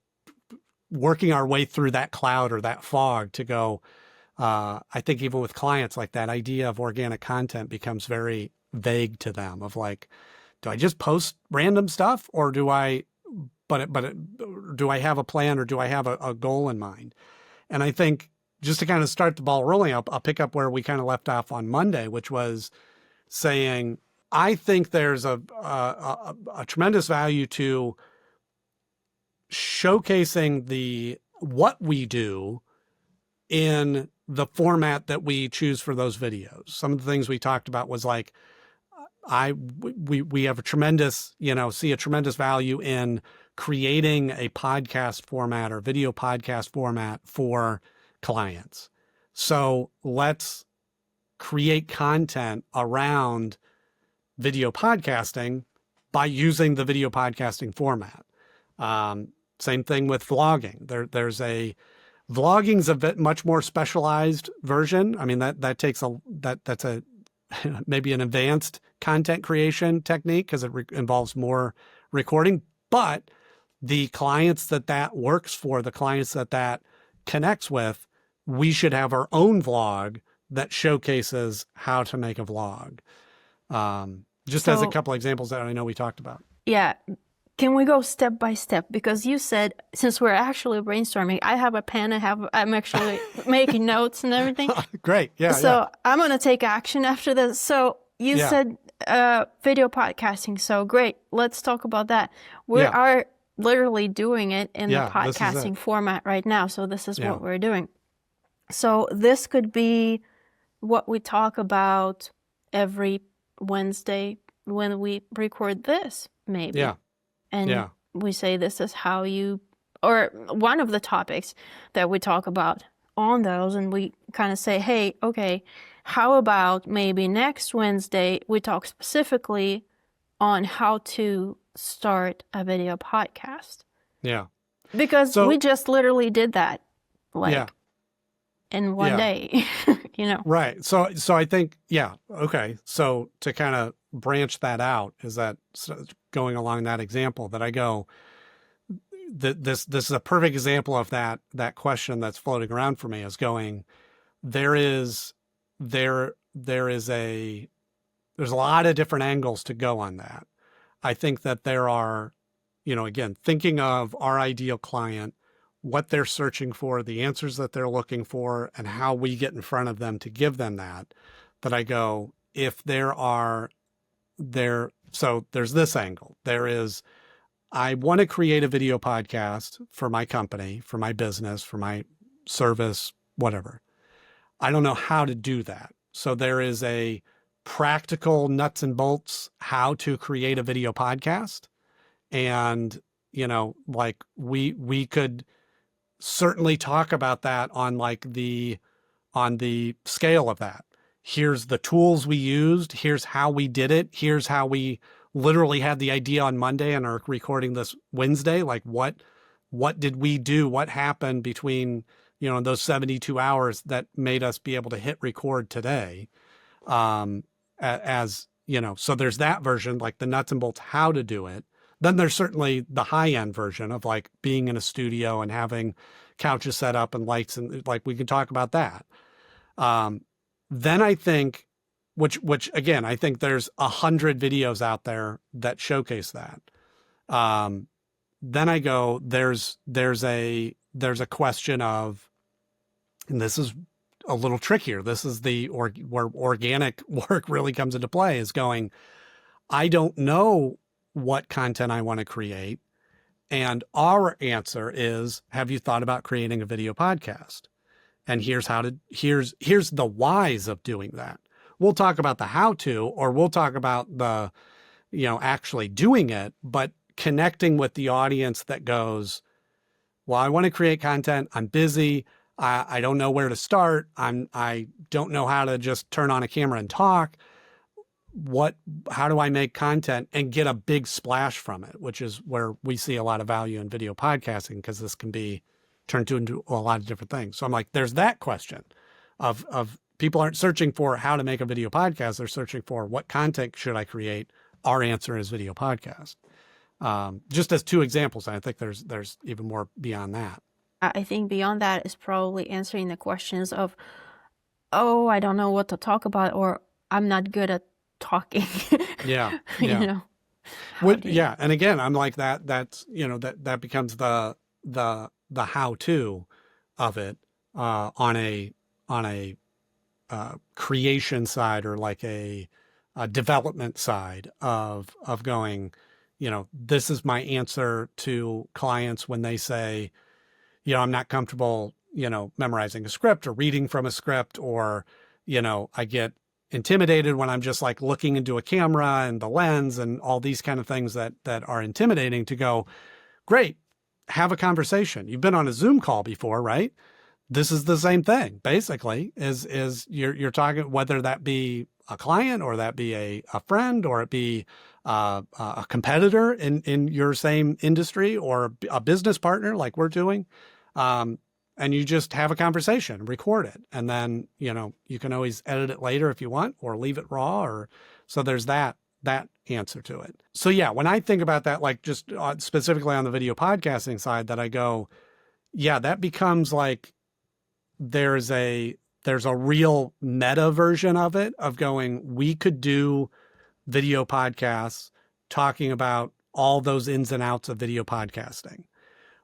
S1: working our way through that cloud or that fog to go. I think even with clients, like that idea of organic content becomes very vague to them of like, do I just post random stuff or do I, do I have a plan or do I have a goal in mind? And I think just to kind of start the ball rolling, I'll pick up where we kind of left off on Monday, which was saying, I think there's a tremendous value to showcasing what we do in the format that we choose for those videos. Some of the things we talked about was like, we have a tremendous, see a tremendous value in creating a podcast format or video podcast format for clients. So let's create content around video podcasting by using the video podcasting format. Same thing with vlogging. Vlogging's a bit much more specialized version. I mean, that's a maybe an advanced content creation technique because it involves more recording, but the clients that works for, the clients that connects with, we should have our own vlog that showcases how to make a vlog. Just as a couple examples that I know we talked about.
S2: Yeah. Can we go step by step? Because you said, since we're actually brainstorming, I have a pen, I'm actually making notes and everything.
S1: Great. Yeah.
S2: So I'm going to take action after this. So you said video podcasting. So great. Let's talk about that. We are literally doing it in the podcasting format right now. So this is what we're doing. So this could be what we talk about every Wednesday when we record this, maybe.
S1: Yeah.
S2: And we say this is how or one of the topics that we talk about on those, and we kind of say, hey, okay, how about maybe next Wednesday we talk specifically on how to start a video podcast?
S1: Yeah.
S2: Because we just literally did that, in one day,
S1: Right. So I think, okay. So to kind of branch that out, is that going along that example that I go, this is a perfect example of that question that's floating around for me is going, there's a lot of different angles to go on that. I think that there are, again, thinking of our ideal client, what they're searching for, the answers that they're looking for, and how we get in front of them to give them that I go, if so there's this angle. There is, I want to create a video podcast for my company, for my business, for my service, whatever. I don't know how to do that. So there is a practical nuts and bolts how to create a video podcast. And, like we could certainly talk about that on the scale of that. Here's the tools we used. Here's how we did it. Here's how we literally had the idea on Monday and are recording this Wednesday. Like what did we do? What happened between, those 72 hours that made us be able to hit record today? So there's that version, like the nuts and bolts, how to do it. Then there's certainly the high end version of like being in a studio and having couches set up and lights, and like we can talk about that. Then I think, which again, I think there's 100 videos out there that showcase that. Then I go, there's a question of, and this is a little trickier. This is where organic work really comes into play, is going, I don't know what content I want to create. And our answer is, have you thought about creating a video podcast? And here's the whys of doing that. We'll talk about the how to, or we'll talk about the, actually doing it, but connecting with the audience that goes, well, I want to create content. I'm busy. I don't know where to start. I don't know how to just turn on a camera and talk. how do I make content and get a big splash from it, which is where we see a lot of value in video podcasting, because this can be turned into a lot of different things. So I'm like, there's that question of people aren't searching for how to make a video podcast. They're searching for what content should I create? Our answer is video podcast. Just as two examples. And I think there's even more beyond that.
S2: I think beyond that is probably answering the questions of, oh, I don't know what to talk about, or I'm not good at talking.
S1: Yeah.
S2: You know.
S1: Yeah. And again, I'm like that's, that becomes the how-to of it, on a creation side, or like a development side of going, this is my answer to clients when they say, I'm not comfortable, memorizing a script or reading from a script, or, I get intimidated when I'm just like looking into a camera and the lens and all these kind of things that are intimidating, to go, great, have a conversation. You've been on a Zoom call before, right? This is the same thing, basically, is you're talking, whether that be a client, or that be a friend, or it be a competitor in your same industry, or a business partner like we're doing. And you just have a conversation, record it. And then, you can always edit it later if you want, or leave it raw, so there's that answer to it. So yeah, when I think about that, like just specifically on the video podcasting side, that I go, yeah, that becomes like, there's a real meta version of it, of going, we could do video podcasts talking about all those ins and outs of video podcasting.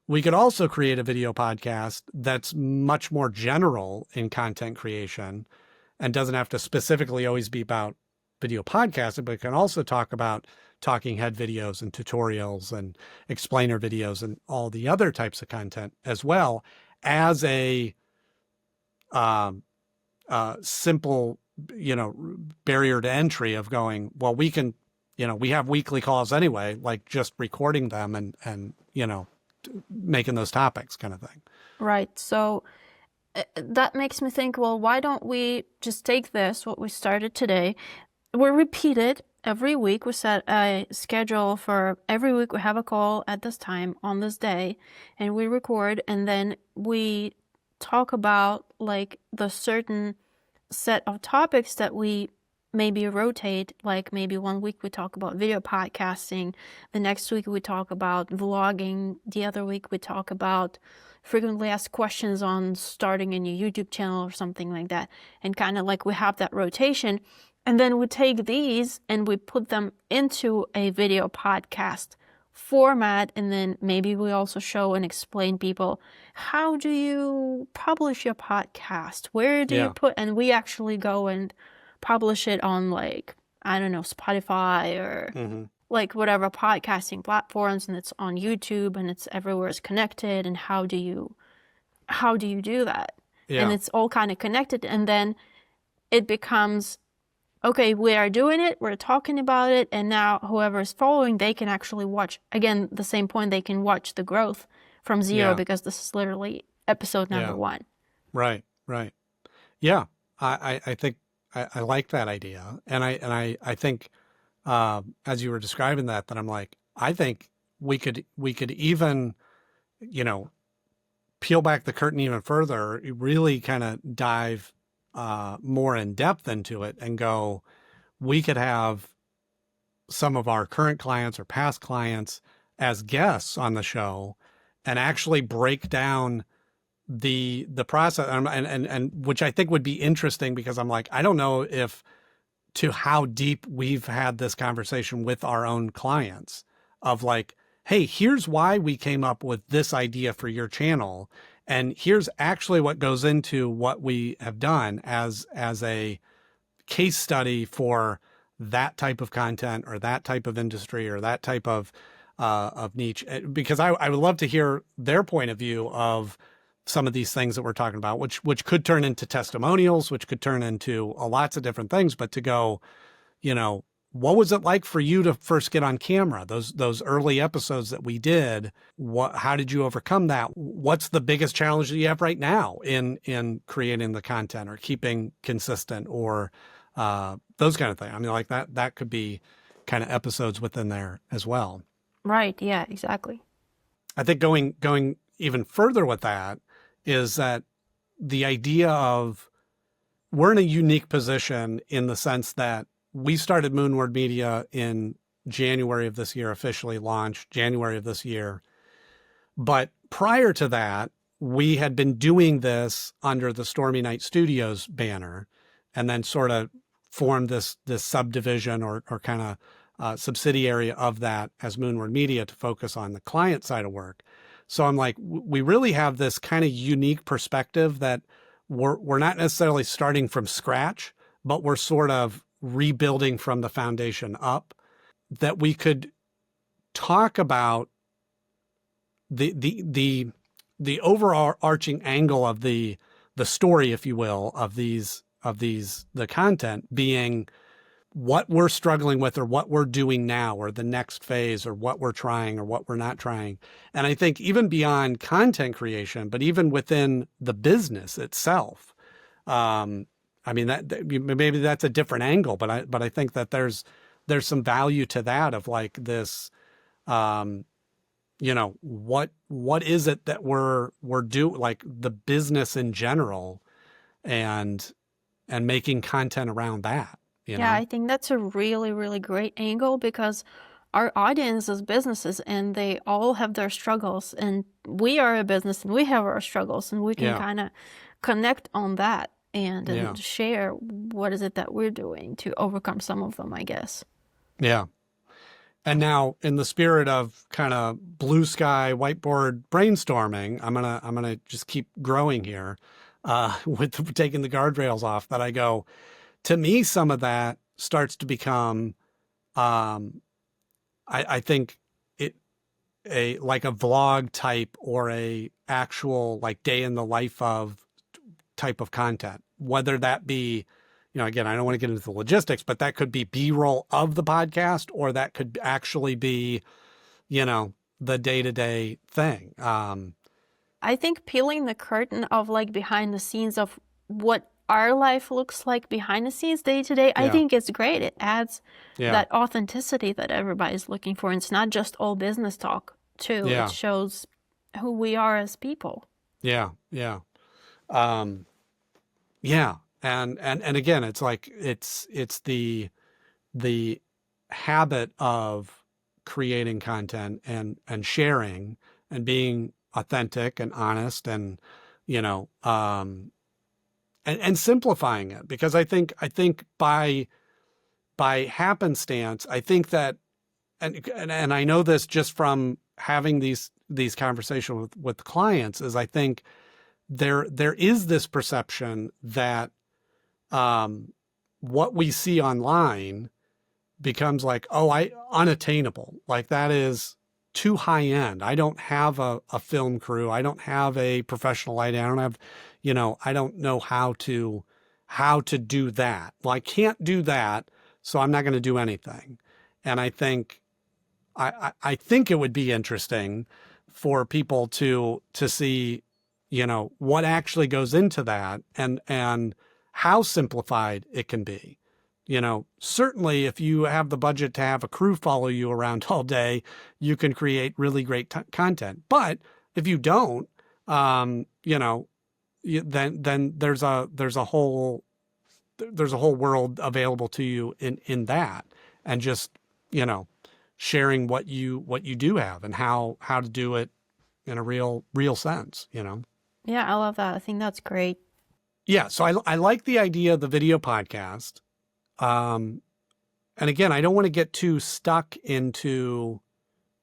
S1: We could also create a video podcast that's much more general in content creation, and doesn't have to specifically always be about video podcasting, but it can also talk about talking head videos and tutorials and explainer videos and all the other types of content, as well as a simple, barrier to entry of going, well, we can, we have weekly calls anyway, like just recording them and making those topics, kind of thing.
S2: Right. So that makes me think, well, why don't we just take this, what we started today, we repeat it every week. We set a schedule for every week. We have a call at this time on this day, and we record, and then we talk about like the certain set of topics that we maybe rotate. Like maybe one week we talk about video podcasting, the next week we talk about vlogging, the other week we talk about frequently asked questions on starting a new YouTube channel or something like that. And kind of like we have that rotation, and then we take these and we put them into a video podcast format, and then maybe we also show and explain people, how do you publish your podcast? Where do you put, and we actually go and publish it on, like, I don't know, Spotify or like whatever podcasting platforms, and it's on YouTube, and it's everywhere is connected. And how do you do that? And it's all kind of connected, and then it becomes, okay, we are doing it, we're talking about it, and now whoever is following, they can actually watch, again, the same point, they can watch the growth from zero, because this is literally episode number 1.
S1: Right. Yeah, I think I like that idea. And I think, as you were describing that I'm like, I think we could even, peel back the curtain even further, really kind of dive more in depth into it, and go, we could have some of our current clients or past clients as guests on the show, and actually break down the process, and which I think would be interesting, because I'm like, I don't know to how deep we've had this conversation with our own clients of like, hey, here's why we came up with this idea for your channel, and here's actually what goes into what we have done as a case study for that type of content, or that type of industry, or that type of niche. Because I would love to hear their point of view of some of these things that we're talking about, which could turn into testimonials, which could turn into lots of different things. But to go, what was it like for you to first get on camera? Those early episodes that we did, how did you overcome that? What's the biggest challenge that you have right now in creating the content, or keeping consistent, or those kind of things. I mean, like that could be kind of episodes within there as well.
S2: Right. Yeah, exactly.
S1: I think going even further with that is that the idea of we're in a unique position in the sense that we started Moonward Media in January of this year, officially launched January of this year. But prior to that, we had been doing this under the Stormy Night Studios banner, and then sort of formed this subdivision or kind of subsidiary of that as Moonward Media to focus on the client side of work. So I'm like, we really have this kind of unique perspective that we're not necessarily starting from scratch, but we're sort of rebuilding from the foundation up, that we could talk about the overarching angle of the story, if you will, of the content being what we're struggling with or what we're doing now or the next phase or what we're trying or what we're not trying. And I think even beyond content creation, but even within the business itself, I mean, that maybe that's a different angle, but I think that there's some value to that of like this, you know, what is it that we're doing, like the business in general, and making content around that, you
S2: Yeah,
S1: know?
S2: I think that's a really, really great angle because our audience is businesses and they all have their struggles, and we are a business and we have our struggles, and we can
S1: Yeah.
S2: kind of connect on that and
S1: Yeah.
S2: share what is it that we're doing to overcome some of them, I guess.
S1: Yeah. And now, in the spirit of kind of blue sky whiteboard brainstorming, I'm gonna just keep growing here, with taking the guardrails off. That I go, to me, some of that starts to become, I think it like a vlog type or a actual like day in the life of type of content, whether that be, you know, again, I don't want to get into the logistics, but that could be B-roll of the podcast, or that could actually be, you know, the day-to-day thing.
S2: I think peeling the curtain of like behind the scenes of what our life looks like behind the scenes day to day, I
S1: Yeah.
S2: think it's great. It adds
S1: Yeah.
S2: that authenticity that everybody's looking for. And it's not just all business talk too.
S1: Yeah.
S2: It shows who we are as people.
S1: Yeah. Yeah. Yeah. And again, it's like, it's the habit of creating content and sharing and being authentic and honest and, you know, and simplifying it, because I think by happenstance, I think that, and I know this just from having these conversations with clients, is I think there is this perception that, what we see online becomes like, oh, unattainable. Like that is too high end. I don't have a film crew. I don't have a professional lighting. I don't have, you know, I don't know how to do that. Well, I can't do that, so I'm not going to do anything. And I think, I think it would be interesting for people to see, you know, what actually goes into that and how simplified it can be. You know, certainly if you have the budget to have a crew follow you around all day, you can create really great content. But if you don't, you know, then there's a whole world available to you in that, and just, you know, sharing what you do have and how to do it in a real sense, you know?
S2: Yeah, I love that. I think that's great.
S1: Yeah. So I like the idea of the video podcast. And again, I don't want to get too stuck into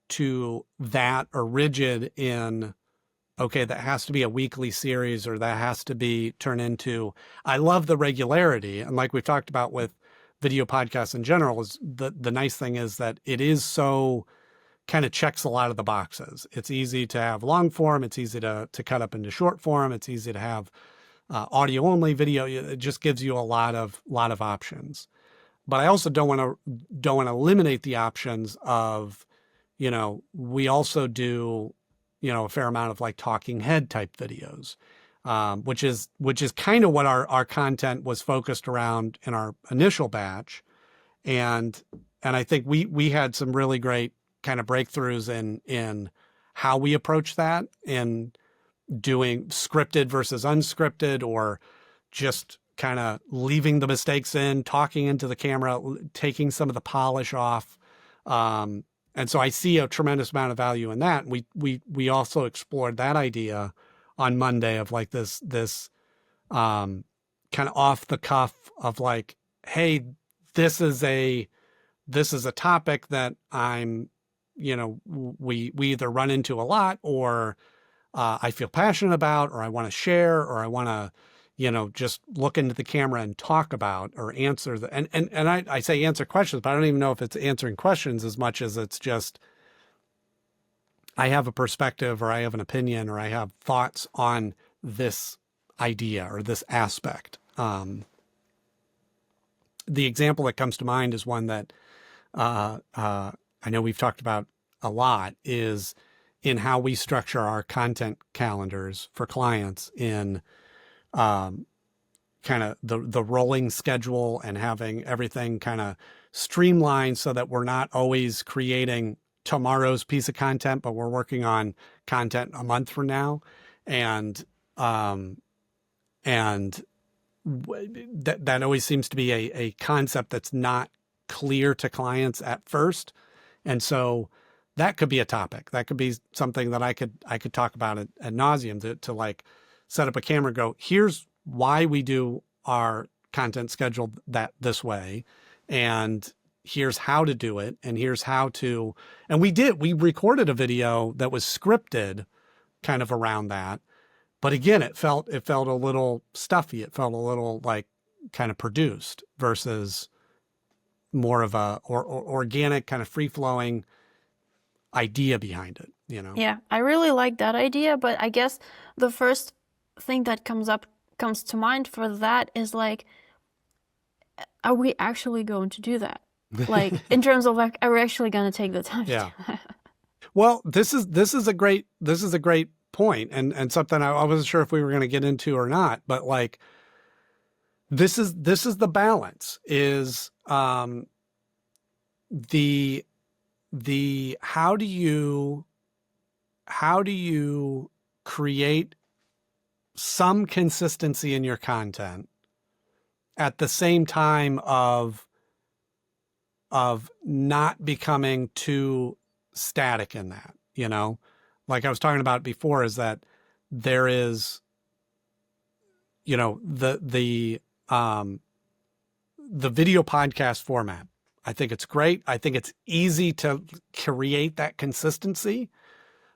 S1: that, or rigid in, okay, that has to be a weekly series, or that has to be turned into, I love the regularity. And like we've talked about with video podcasts in general, is the nice thing is that it is so kind of checks a lot of the boxes. It's easy to have long form. It's easy to cut up into short form. It's easy to have audio only, video. It just gives you a lot of options. But I also don't want to eliminate the options of, you know, we also do, you know, a fair amount of like talking head type videos. which is kind of what our content was focused around in our initial batch. And I think we had some really great kind of breakthroughs in how we approach that, in doing scripted versus unscripted, or just kind of leaving the mistakes in, talking into the camera, taking some of the polish off. And so I see a tremendous amount of value in that. We also explored that idea on Monday of like this kind of off the cuff of like, hey, this is a topic that I'm, we either run into a lot, or I feel passionate about, or I want to share, or I want to, just look into the camera and talk about, or answer and I say answer questions, but I don't even know if it's answering questions as much as it's just, I have a perspective, or I have an opinion, or I have thoughts on this idea or this aspect. The example that comes to mind is one that I know we've talked about a lot, is in how we structure our content calendars for clients, in kind of the rolling schedule, and having everything kind of streamlined so that we're not always creating tomorrow's piece of content, but we're working on content a month from now. And that always seems to be a concept that's not clear to clients at first. And so that could be a topic. That could be something that I could talk about ad nauseum, to like set up a camera and go, here's why we do our content schedule this way, and here's how to do it, and here's how to, and we recorded a video that was scripted kind of around that. But again, it felt a little stuffy. It felt a little like kind of produced, versus more of a organic, kind of free flowing idea behind it,
S2: Yeah, I really like that idea, but I guess the first thing that comes to mind for that is like, are we actually going to do that? Like, in terms of like, are we actually going to take the time to do that?
S1: Well, this is a great point, and something I wasn't sure if we were going to get into or not, but like, this is the balance, is the how do you create some consistency in your content at the same time of not becoming too static in that, like I was talking about before, is that there is, the video podcast format. I think it's great. I think it's easy to create that consistency.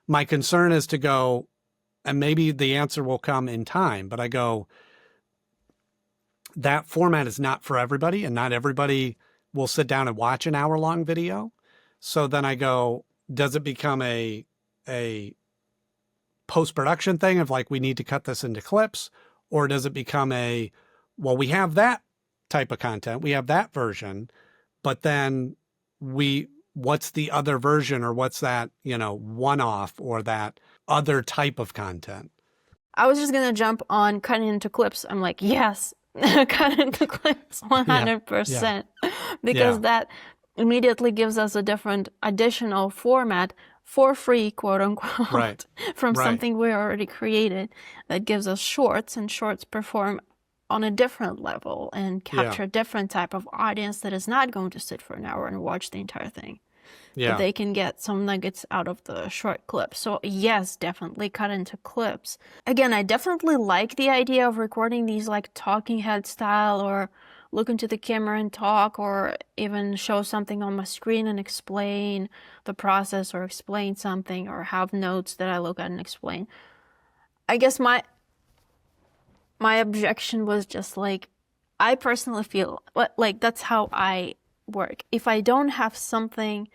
S1: My concern is to go, and maybe the answer will come in time, but I go, that format is not for everybody, and not everybody will sit down and watch an hour-long video. So then I go, does it become a post-production thing of like, we need to cut this into clips? Or does it become well, we have that type of content, we have that version, but then what's the other version, or what's that, one-off, or that other type of content?
S2: I was just going to jump on cutting into clips. I'm like, yes, cut into clips 100%. Because that immediately gives us a different additional format for free, quote unquote, from something we already created, that gives us shorts, and shorts perform on a different level and capture a different type of audience that is not going to sit for an hour and watch the entire thing. Yeah. But they can get some nuggets out of the short clips. So yes, definitely cut into clips. Again, I definitely like the idea of recording these like talking head style, or look into the camera and talk, or even show something on my screen and explain the process, or explain something, or have notes that I look at and explain. I guess my objection was just like, I personally feel like that's how I work. If I don't have something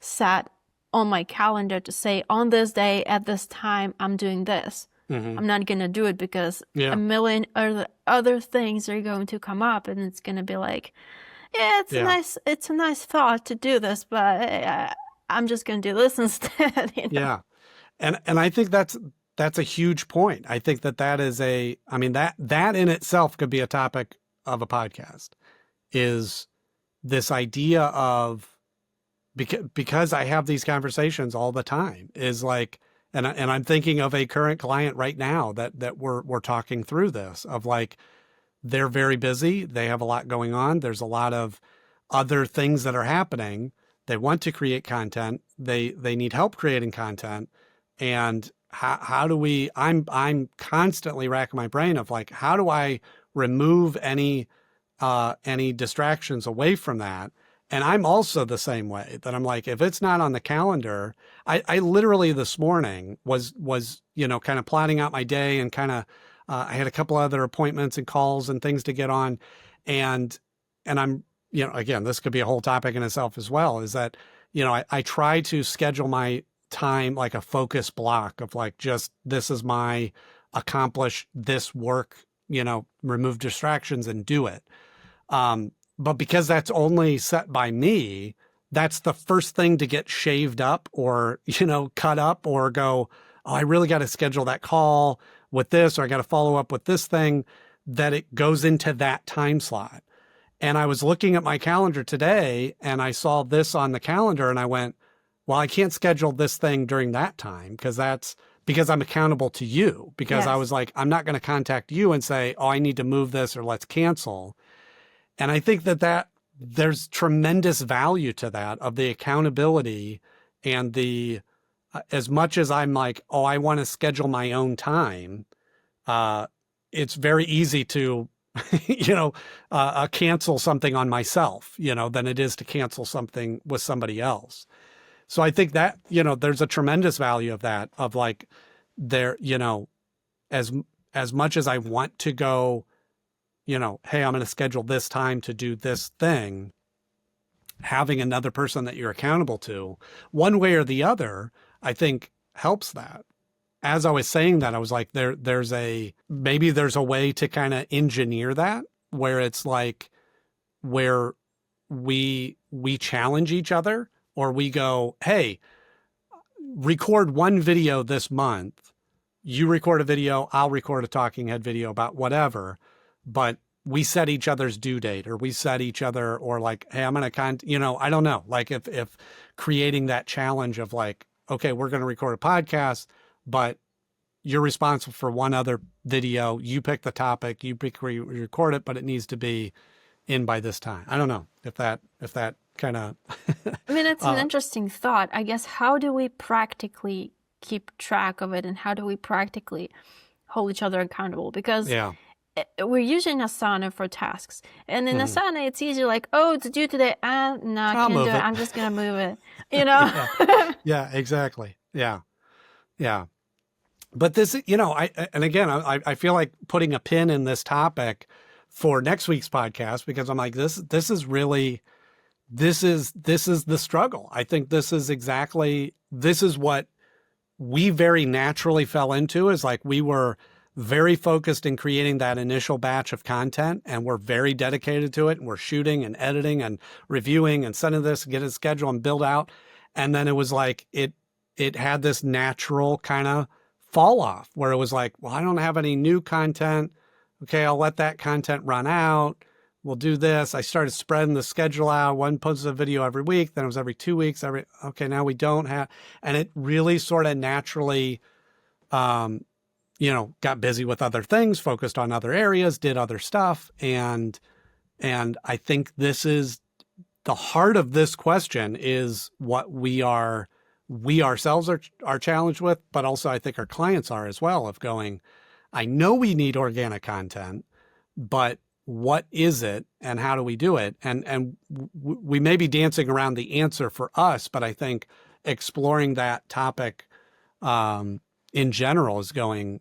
S2: set on my calendar to say, on this day at this time I'm doing this, I'm not gonna do it, because a million other things are going to come up, and it's gonna be like, it's a nice thought to do this, but I'm just gonna do this instead.
S1: Yeah, and I think that's that's a huge point. I think that is that in itself could be a topic of a podcast, is this idea of, because I have these conversations all the time, is like, and I'm thinking of a current client right now that we're talking through this, of like, they're very busy. They have a lot going on. There's a lot of other things that are happening. They want to create content. They need help creating content. And how do we, I'm constantly racking my brain of like, how do I remove any distractions away from that? And I'm also the same way, that I'm like, if it's not on the calendar, I literally this morning was, kind of plotting out my day, and kind of, I had a couple other appointments and calls and things to get on. And I'm, again, this could be a whole topic in itself as well, is that, I try to schedule my time like a focus block of like, just, this is my accomplish this work, remove distractions and do it. But because that's only set by me, that's the first thing to get shaved up or, cut up, or go, oh, I really got to schedule that call with this, or I got to follow up with this thing, that it goes into that time slot. And I was looking at my calendar today and I saw this on the calendar and I went, well, I can't schedule this thing during that time, because I'm accountable to you, because
S2: Yes.
S1: I was like, I'm not going to contact you and say, oh, I need to move this or let's cancel. And I think that there's tremendous value to that, of the accountability, and the, as much as I'm like, oh, I want to schedule my own time, it's very easy to, cancel something on myself, than it is to cancel something with somebody else. So I think that, there's a tremendous value of that, of like, there, as much as I want to go, hey, I'm going to schedule this time to do this thing, having another person that you're accountable to, one way or the other, I think helps that. As I was saying that, I was like, maybe there's a way to kind of engineer that, where it's like, where we challenge each other, or we go, hey, record one video this month. You record a video, I'll record a talking head video about whatever, but we set each other's due date, or we set each other, or like, hey, I'm going to I don't know, like if creating that challenge of like, okay, we're going to record a podcast, but you're responsible for one other video. You pick the topic, you record it, but it needs to be in by this time. I don't know if that kind of.
S2: I mean, it's an interesting thought. I guess, how do we practically keep track of it, and how do we practically hold each other accountable? Because we're using Asana for tasks, and in Asana, it's easy, like, oh, it's due today. No, I can't do it. I'm just going to move it,
S1: Yeah, exactly. Yeah. But this, I feel like putting a pin in this topic for next week's podcast, because I'm like, this is really, this is the struggle. I think this is what we very naturally fell into, is like, we were very focused in creating that initial batch of content, and we're very dedicated to it, and we're shooting and editing and reviewing and sending this, get a schedule and build out. And then it was like, it had this natural kind of fall off, where it was like, well, I don't have any new content. Okay, I'll let that content run out. We'll do this. I started spreading the schedule out. One posted a video every week. Then it was every 2 weeks. Okay, now we don't have, and it really sort of naturally, got busy with other things, focused on other areas, did other stuff. And I think this is the heart of this question, is what we ourselves are challenged with, but also I think our clients are as well, of going, I know we need organic content, but what is it and how do we do it? And we may be dancing around the answer for us, but I think exploring that topic in general is going,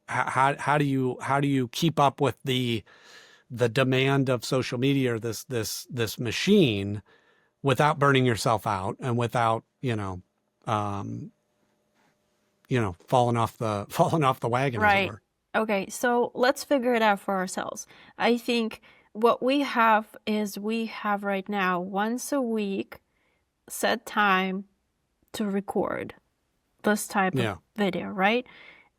S1: how do you keep up with the demand of social media, or this machine, without burning yourself out, and without, falling off the wagon, as it
S2: Right.
S1: were.
S2: Okay, so let's figure it out for ourselves. I think what we have right now, once a week, set time to record. this type
S1: Yeah.
S2: of video, right?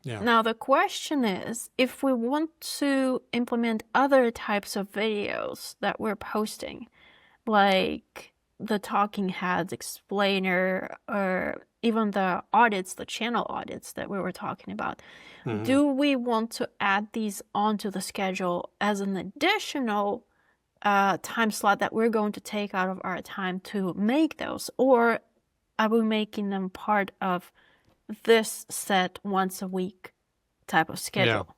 S1: Yeah.
S2: Now, the question is, if we want to implement other types of videos that we're posting, like the talking heads, explainer, or even the audits, the channel audits that we were talking about, do we want to add these onto the schedule as an additional time slot that we're going to take out of our time to make those? Or are we making them part of this set once a week type of schedule?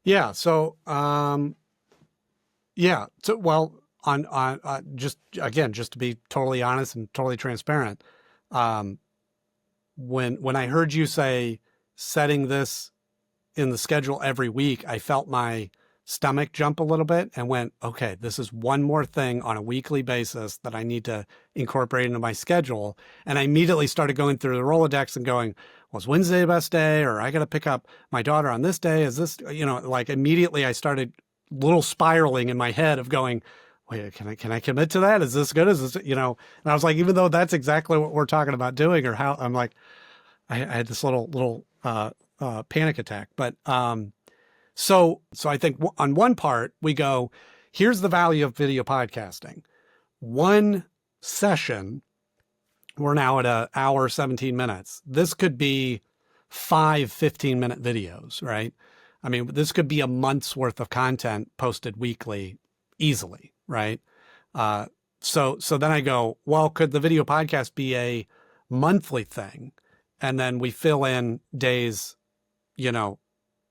S1: Yeah. So, yeah. So, well, on just again, just to be totally honest and totally transparent, when I heard you say setting this in the schedule every week, I felt my stomach jump a little bit and went, okay, this is one more thing on a weekly basis that I need to incorporate into my schedule. And I immediately started going through the Rolodex and going, well, is Wednesday the best day? Or I got to pick up my daughter on this day. Is this, like immediately I started little spiraling in my head of going, wait, can I commit to that? Is this good? Is this, and I was like, even though that's exactly what we're talking about doing, or how I'm like, I had this little panic attack. But, so I think on one part we go, here's the value of video podcasting. One session, we're now at an hour, 17 minutes. This could be 5 15-minute videos, right? I mean, this could be a month's worth of content posted weekly easily, right? So then I go, well, could the video podcast be a monthly thing? And then we fill in days,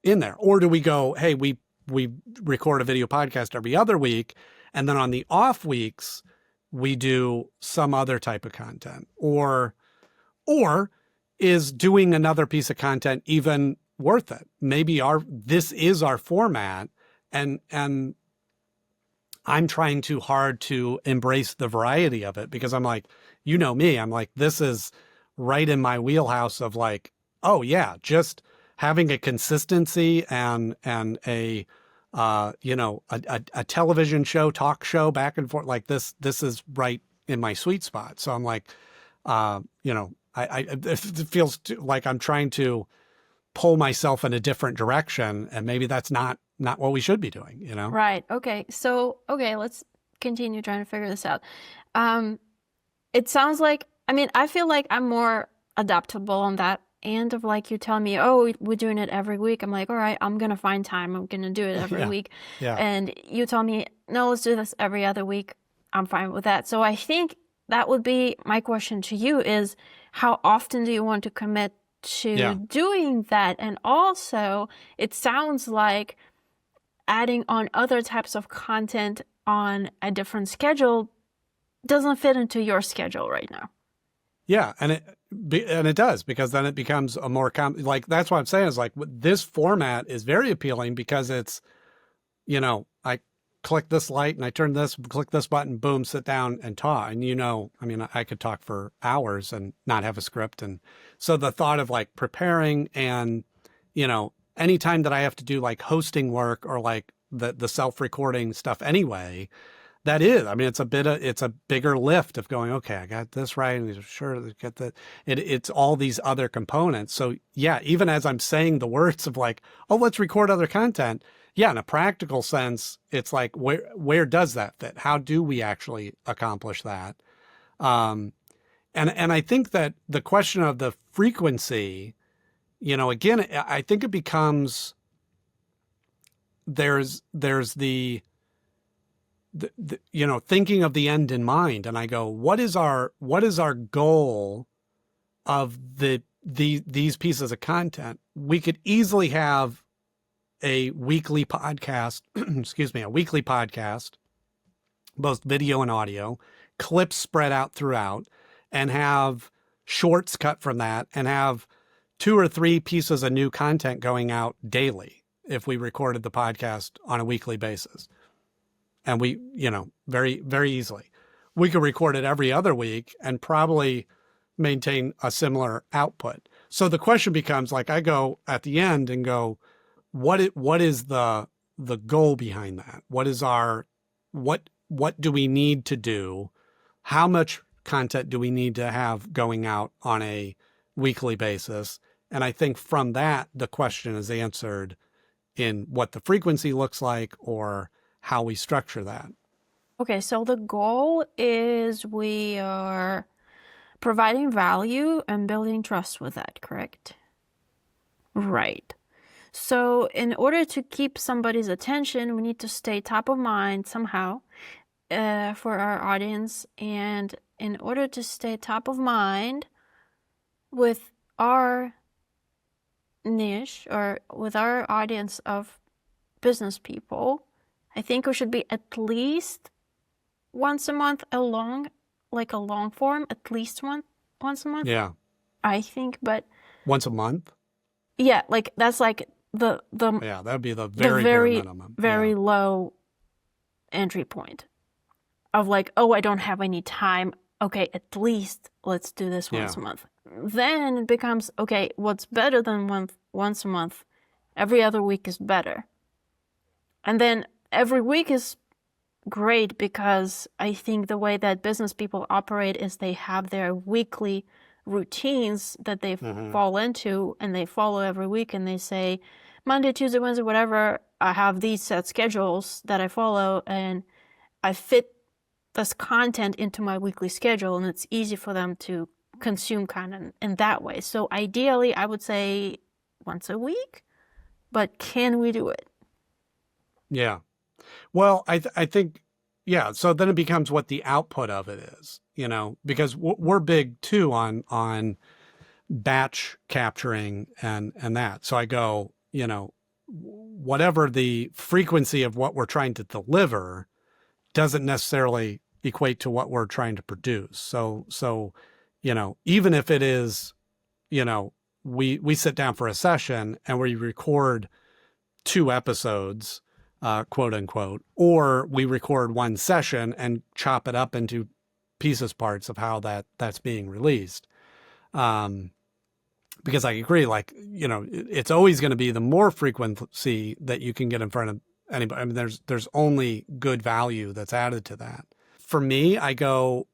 S1: in there. Or do we go, hey, we record a video podcast every other week, and then on the off weeks, we do some other type of content? Or is doing another piece of content even worth it? Maybe this is our format, and I'm trying too hard to embrace the variety of it, because I'm like, me, I'm like, this is right in my wheelhouse of like, oh yeah, just having a consistency and a television show, talk show back and forth like this is right in my sweet spot. So I'm like, it feels like I'm trying to pull myself in a different direction, and maybe that's not what we should be doing,
S2: Right. Okay. So, let's continue trying to figure this out. It sounds like, I feel like I'm more adaptable on that end of like, you tell me, oh, we're doing it every week. I'm like, all right, I'm going to find time. I'm going to do it every week.
S1: Yeah.
S2: And you tell me, no, let's do this every other week. I'm fine with that. So I think that would be my question to you is, how often do you want to commit to doing that? And also, it sounds like adding on other types of content on a different schedule doesn't fit into your schedule right now.
S1: Yeah, and it does, because then it becomes a more like, that's what I'm saying is like, this format is very appealing because it's, I click this light and I turn this, click this button, boom, sit down and talk. And I could talk for hours and not have a script. And so the thought of like preparing and, anytime that I have to do like hosting work or like the self-recording stuff anyway, that is, it's a bigger lift of going, okay, I got this right, and sure, get that. It's all these other components. So yeah, even as I'm saying the words of like, oh, let's record other content. Yeah, in a practical sense, it's like, where does that fit? How do we actually accomplish that? And I think that the question of the frequency, again, I think it becomes, there's the thinking of the end in mind. And I go, what is our goal of these pieces of content? We could easily have a weekly podcast, a weekly podcast, both video and audio, clips spread out throughout, and have shorts cut from that, and have 2 or 3 pieces of new content going out daily if we recorded the podcast on a weekly basis. And we, very, very easily, we could record it every other week and probably maintain a similar output. So the question becomes, like, I go at the end and go, what is the goal behind that? What is what do we need to do? How much content do we need to have going out on a weekly basis. And I think from that, the question is answered in what the frequency looks like or how we structure that.
S2: Okay, so the goal is we are providing value and building trust with that, correct? Right. So in order to keep somebody's attention, we need to stay top of mind somehow for our audience. And in order to stay top of mind with our niche or with our audience of business people, I think we should be at least once a month like a long form, at least once a month.
S1: Yeah.
S2: I think, but
S1: once a month.
S2: Yeah, like that's like the
S1: yeah, that would be the very bare minimum.
S2: Very low entry point of like, oh, I don't have any time. Okay, at least let's do this once a month. Then it becomes, okay, what's better than once a month? Every other week is better. And then every week is great because I think the way that business people operate is they have their weekly routines that they fall into and they follow every week, and they say Monday, Tuesday, Wednesday, whatever, I have these set schedules that I follow and I fit this content into my weekly schedule, and it's easy for them to consume content in that way. So ideally, I would say once a week, but can we do it?
S1: Yeah. Well, I think, yeah. So then it becomes what the output of it is, because we're big too on batch capturing and that. So I go, whatever the frequency of what we're trying to deliver doesn't necessarily equate to what we're trying to produce. So, even if it is, we sit down for a session and we record 2 episodes, quote unquote, or we record one session and chop it up into pieces, parts of how that's being released. Because I agree, it's always going to be the more frequency that you can get in front of anybody. I mean, there's only good value that's added to that. For me, I go,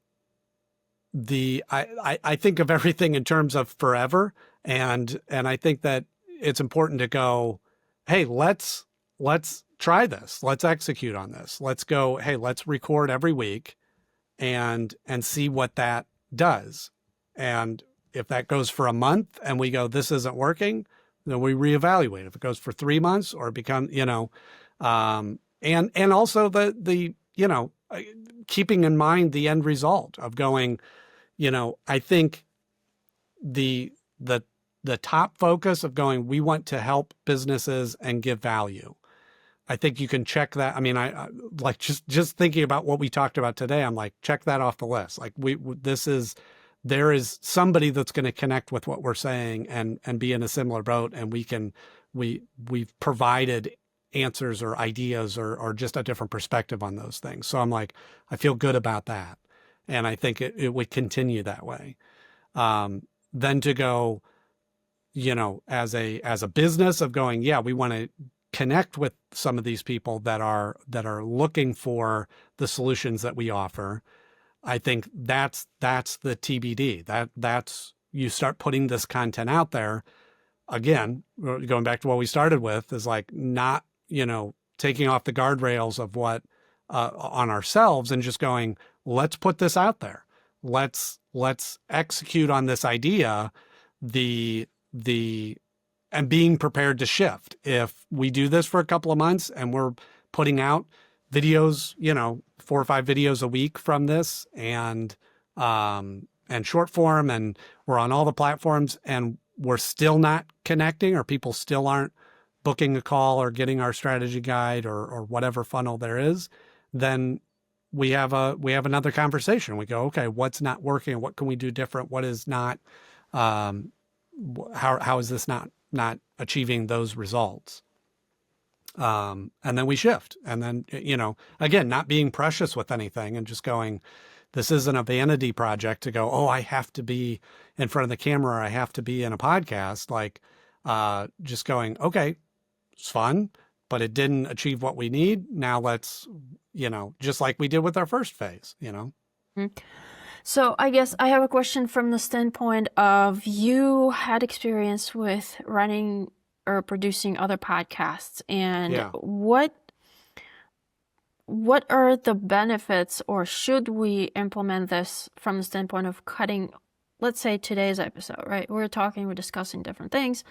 S1: I think of everything in terms of forever. And I think that it's important to go, hey, let's try this. Let's execute on this. Let's go, hey, let's record every week and see what that does. And if that goes for a month and we go, this isn't working, then we reevaluate. If it goes for 3 months or become, and also the keeping in mind the end result of going, I think the top focus of going, we want to help businesses and give value. I think you can check that. I mean, I like just thinking about what we talked about today. I'm like, check that off the list. Like there is somebody that's going to connect with what we're saying and be in a similar boat. And we've provided answers or ideas or just a different perspective on those things. So I'm like, I feel good about that. And I think it would continue that way. Then to go, as a business of going, yeah, we want to connect with some of these people that are looking for the solutions that we offer. I think that's the TBD. That's you start putting this content out there. Again, going back to what we started with, is like not, taking off the guardrails of what on ourselves and just going, let's put this out there. Let's execute on this idea, and being prepared to shift. If we do this for a couple of months and we're putting out videos, 4 or 5 videos a week from this and short form, and we're on all the platforms and we're still not connecting, or people still aren't booking a call or getting our strategy guide or whatever funnel there is, then we have another conversation. We go, okay, what's not working? What can we do different? What is not, how is this not achieving those results? And then we shift. And then, again, not being precious with anything and just going, this isn't a vanity project to go, oh, I have to be in front of the camera, or I have to be in a podcast. Like, just going, okay, it's fun, but it didn't achieve what we need. Now let's, just like we did with our first phase,
S2: So I guess I have a question from the standpoint of you had experience with running or producing other podcasts, and
S1: Yeah.
S2: what are the benefits, or should we implement this from the standpoint of cutting, let's say today's episode, right? We're discussing different things,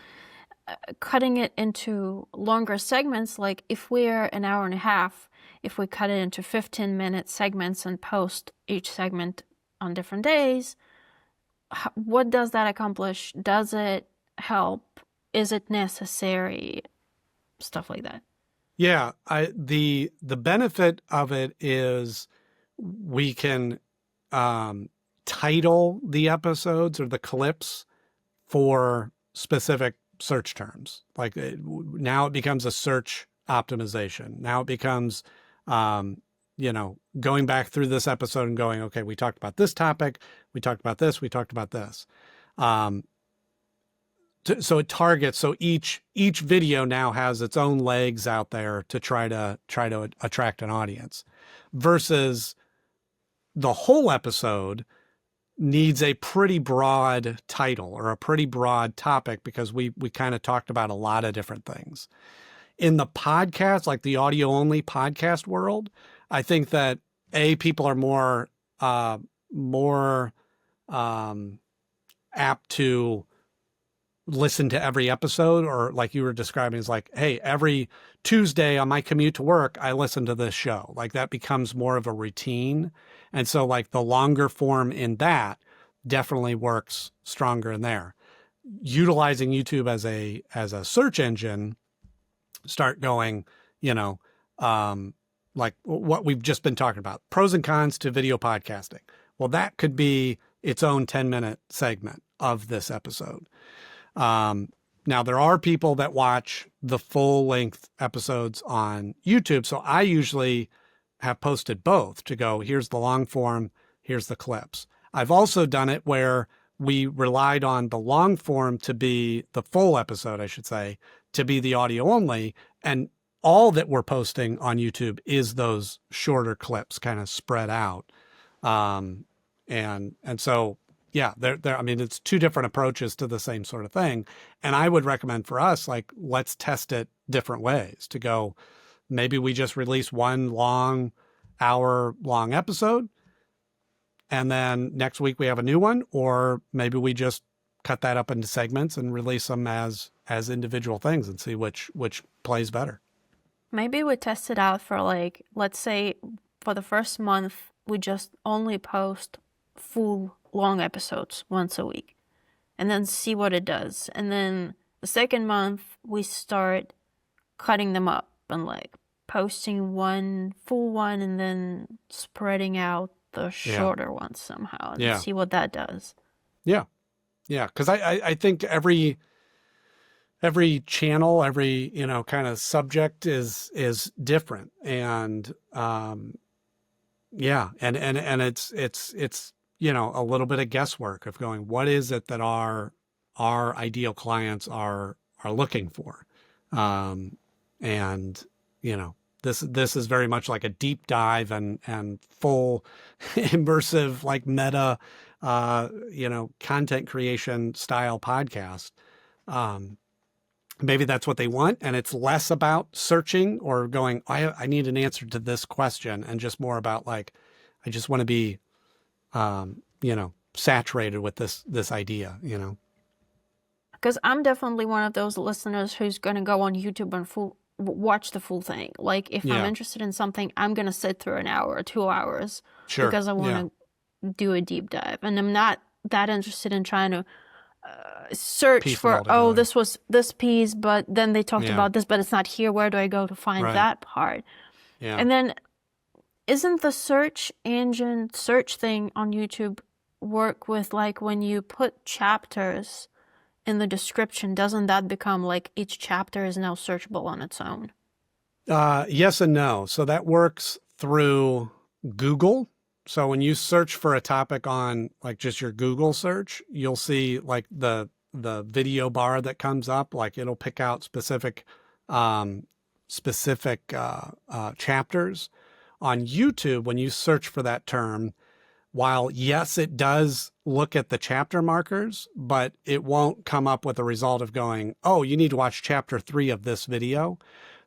S2: cutting it into longer segments. Like if we're an hour and a half, if we cut it into 15-minute segments and post each segment on different days, what does that accomplish? Does it help? Is it necessary? Stuff like that.
S1: Yeah, the benefit of it is we can title the episodes or the clips for specific search terms. Like now it becomes a search optimization. Now it becomes, going back through this episode and going, okay, we talked about this topic, we talked about this, we talked about this. So it targets. So each video now has its own legs out there to try to attract an audience, versus the whole episode needs a pretty broad title or a pretty broad topic, because we kind of talked about a lot of different things. In the podcast, like the audio only podcast world, I think that people are more apt to listen to every episode, or like you were describing, is like, hey, every Tuesday on my commute to work, I listen to this show. Like that becomes more of a routine. And so like the longer form in that definitely works stronger in there. Utilizing YouTube as a search engine, start going, like what we've just been talking about, pros and cons to video podcasting. Well, that could be its own 10-minute segment of this episode. Now there are people that watch the full length episodes on YouTube. So I usually have posted both to go, here's the long form, here's the clips. I've also done it where we relied on the long form to be the full episode, I should say, to be the audio only. And all that we're posting on YouTube is those shorter clips kind of spread out. And so, yeah, I mean, it's two different approaches to the same sort of thing. And I would recommend for us, like, let's test it different ways to go. Maybe we just release one hour-long episode, and then next week we have a new one, or maybe we just cut that up into segments and release them as individual things and see which plays better.
S2: Maybe we test it out for, like, let's say for the first month, we just only post full long episodes once a week, and then see what it does. And then the second month we start cutting them up and like posting one full one and then spreading out the shorter ones somehow, and see what that does. Yeah.
S1: Because I think every channel, every kind of subject is different, and and it's a little bit of guesswork of going, what is it that our ideal clients are looking for, and this is very much like a deep dive and full immersive, like meta content creation style podcast. Maybe that's what they want, and it's less about searching or going, I need an answer to this question, and just more about like, I just want to be saturated with this idea,
S2: Because I'm definitely one of those listeners who's going to go on YouTube and watch the full thing. Like if I'm interested in something, I'm going to sit through an hour or 2 hours because I want to do a deep dive. And I'm not that interested in trying to search for, this was this piece, but then they talked about this, but it's not here. Where do I go to find that part? Yeah. And then isn't the search engine search thing on YouTube work with, like, when you put chapters in the description, doesn't that become like each chapter is now searchable on its own?
S1: Yes and no. So that works through Google. So when you search for a topic on like just your Google search, you'll see like the video bar that comes up, like it'll pick out specific chapters. On YouTube, when you search for that term, while yes, it does look at the chapter markers, but it won't come up with a result of going, oh, you need to watch chapter 3 of this video.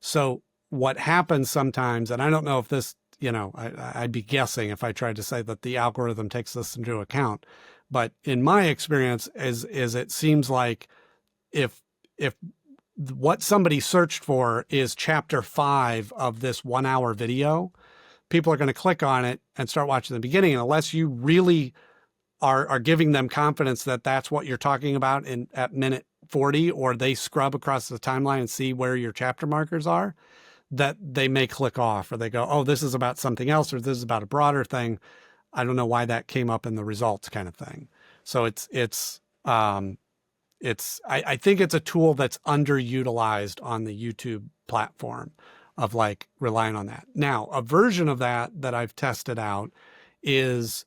S1: So what happens sometimes, and I don't know if this, I'd be guessing if I tried to say that the algorithm takes this into account, but in my experience is it seems like if what somebody searched for is chapter 5 of this 1-hour video, people are going to click on it and start watching the beginning. And unless you really are giving them confidence that that's what you're talking about at minute 40, or they scrub across the timeline and see where your chapter markers are, that they may click off, or they go, oh, this is about something else, or this is about a broader thing. I don't know why that came up in the results, kind of thing. So I think it's a tool that's underutilized on the YouTube platform, of like relying on that. Now, a version of that I've tested out is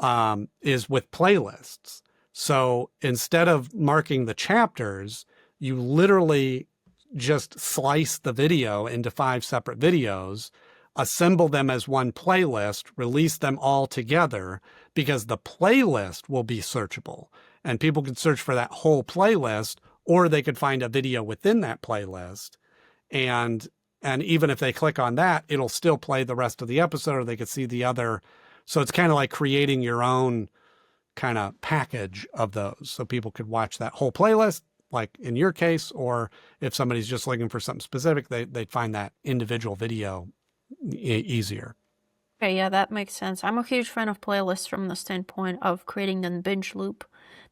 S1: with playlists. So instead of marking the chapters, you literally just slice the video into 5 separate videos, assemble them as one playlist, release them all together, because the playlist will be searchable and people can search for that whole playlist, or they could find a video within that playlist. And even if they click on that, it'll still play the rest of the episode, or they could see the other. So it's kind of like creating your own kind of package of those. So people could watch that whole playlist, like in your case, or if somebody's just looking for something specific, they'd find that individual video easier.
S2: Okay, yeah, that makes sense. I'm a huge fan of playlists from the standpoint of creating the binge loop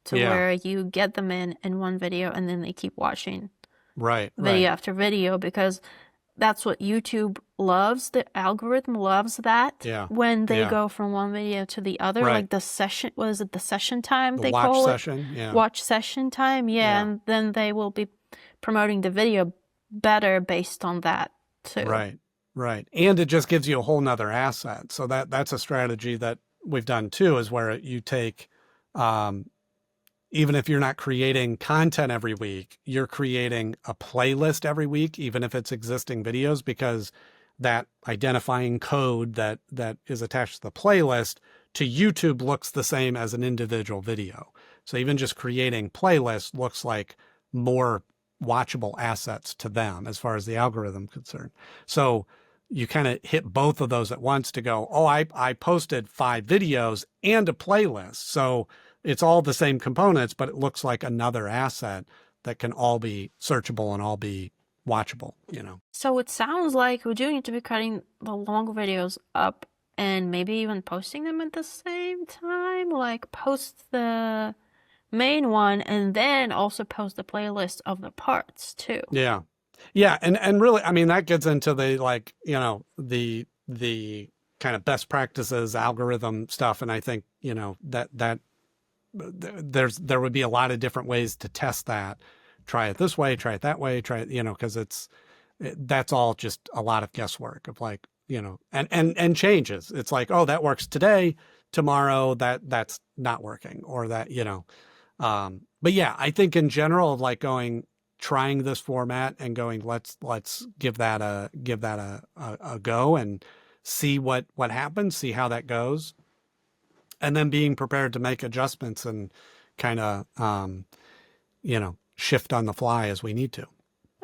S2: to where you get them in one video and then they keep watching video after video, because that's what YouTube loves. The algorithm loves that when they go from one video to the other, like the session, what is it, the session time they call it? Watch session time, and then they will be promoting the video better based on that too.
S1: Right. And it just gives you a whole nother asset. So that's a strategy that we've done too, is where you take, even if you're not creating content every week, you're creating a playlist every week, even if it's existing videos, because that identifying code that is attached to the playlist to YouTube looks the same as an individual video. So even just creating playlists looks like more watchable assets to them as far as the algorithm concerned. So you kind of hit both of those at once to go, oh, I posted 5 videos and a playlist. So it's all the same components, but it looks like another asset that can all be searchable and all be watchable,
S2: So it sounds like we do need to be cutting the long videos up and maybe even posting them at the same time, like post the main one and then also post the playlist of the parts too.
S1: Yeah. And really, I mean, that gets into the, like, the kind of best practices algorithm stuff. And I think, that there would be a lot of different ways to test that. Try it this way, try it that way, try it, because that's all just a lot of guesswork of, like, and changes. It's like, oh, that works today, tomorrow that's not working, or that, but yeah, I think in general, of like trying this format and going, let's give that a go and see what happens, see how that goes. And then being prepared to make adjustments and kind of, shift on the fly as we need to.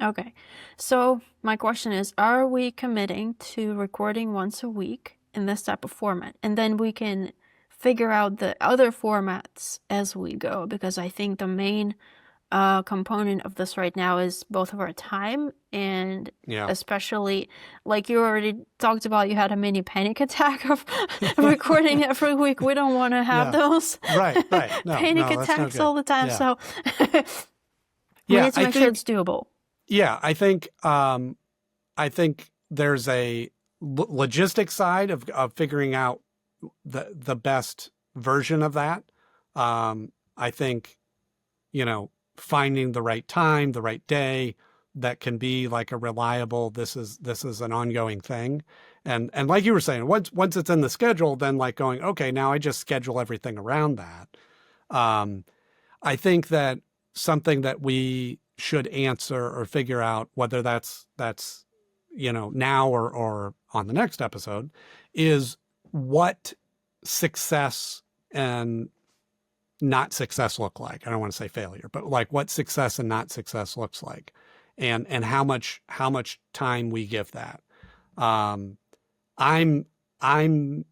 S2: Okay. So my question is, are we committing to recording once a week in this type of format? And then we can figure out the other formats as we go, because I think the main component of this right now is both of our time and especially, like you already talked about, you had a mini panic attack of recording every week. We don't want to have those panic attacks all the time. So we need to make sure it's doable.
S1: Yeah, I think there's a logistic side of figuring out the best version of that. I think, finding the right time, the right day that can be like a reliable, this is an ongoing thing. And like you were saying, once it's in the schedule, then like going, okay, now I just schedule everything around that. I think that something that we should answer or figure out, whether that's now or on the next episode, is what success and not success look like. I don't want to say failure, but like what success and not success looks like, and how much time we give that. Um, I'm I'm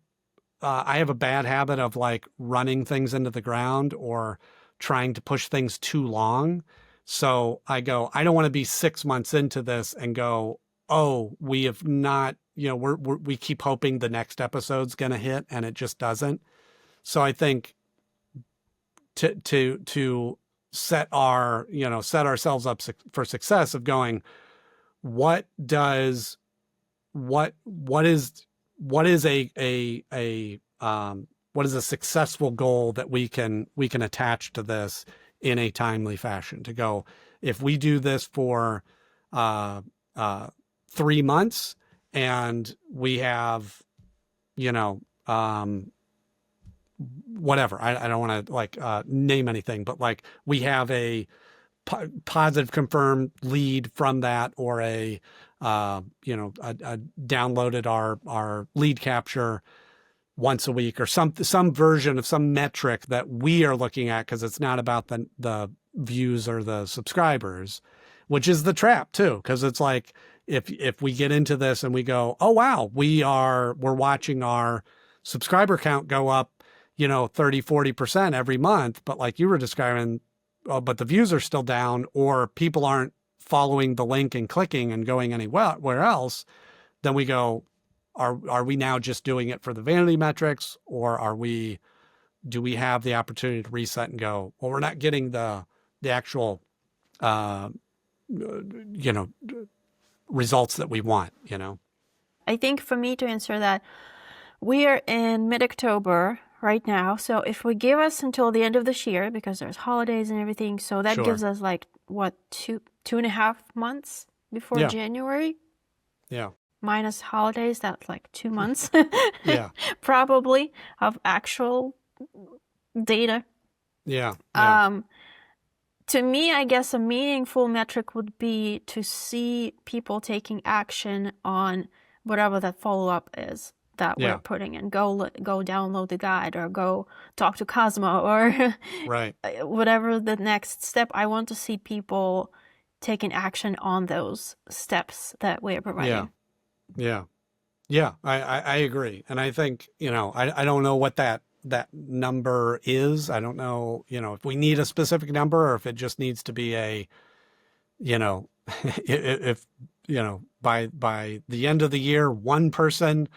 S1: I have a bad habit of like running things into the ground or trying to push things too long. So I don't want to be 6 months into this and go, oh, we have not, we keep hoping the next episode's going to hit and it just doesn't. So I think to set ourselves up for success of going, what is a successful goal that we can attach to this in a timely fashion, to go, if we do this for 3 months and we have, whatever, I don't want to like name anything, but like we have a positive confirmed lead from that, or a downloaded our lead capture once a week, or some version of some metric that we are looking at, because it's not about the views or the subscribers, which is the trap too. Because it's like, if we get into this and we go, oh wow, we're watching our subscriber count go up, 30-40% every month, but like you were describing, but the views are still down, or people aren't following the link and clicking and going anywhere else, then we go, are we now just doing it for the vanity metrics, or do we have the opportunity to reset and go, well, we're not getting the actual, results that we want,
S2: I think for me to answer that, we are in mid-October right now. So if we give us until the end of this year, because there's holidays and everything, so that gives us like, what, 2.5 months before January?
S1: Yeah.
S2: Minus holidays, that's like 2 months.
S1: Yeah.
S2: Probably, of actual data.
S1: Yeah.
S2: To me, I guess a meaningful metric would be to see people taking action on whatever that follow-up is that we're putting in. Go download the guide, or go talk to Cosmo, or
S1: right.
S2: whatever the next step. I want to see people taking action on those steps that we're providing.
S1: Yeah. I agree. And I think, I don't know what that number is. I don't know, if we need a specific number, or if it just needs to be a, if, by the end of the year, one person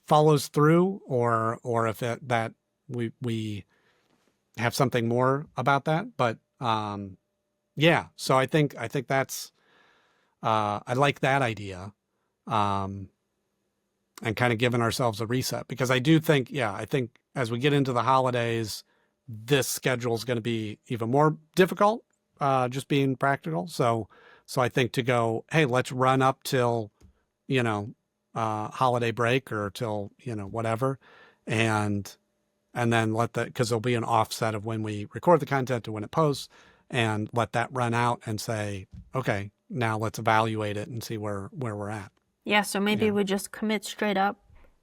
S1: follows through, or if that we have something more about that. But, so I think that's, I like that idea. And kind of giving ourselves a reset, because I do think, I think as we get into the holidays, this schedule is going to be even more difficult, just being practical. So I think to go, hey, let's run up till, holiday break, or till, whatever. And then because there'll be an offset of when we record the content to when it posts, and let that run out and say, okay, now let's evaluate it and see where we're at.
S2: Yeah, so maybe we just commit straight up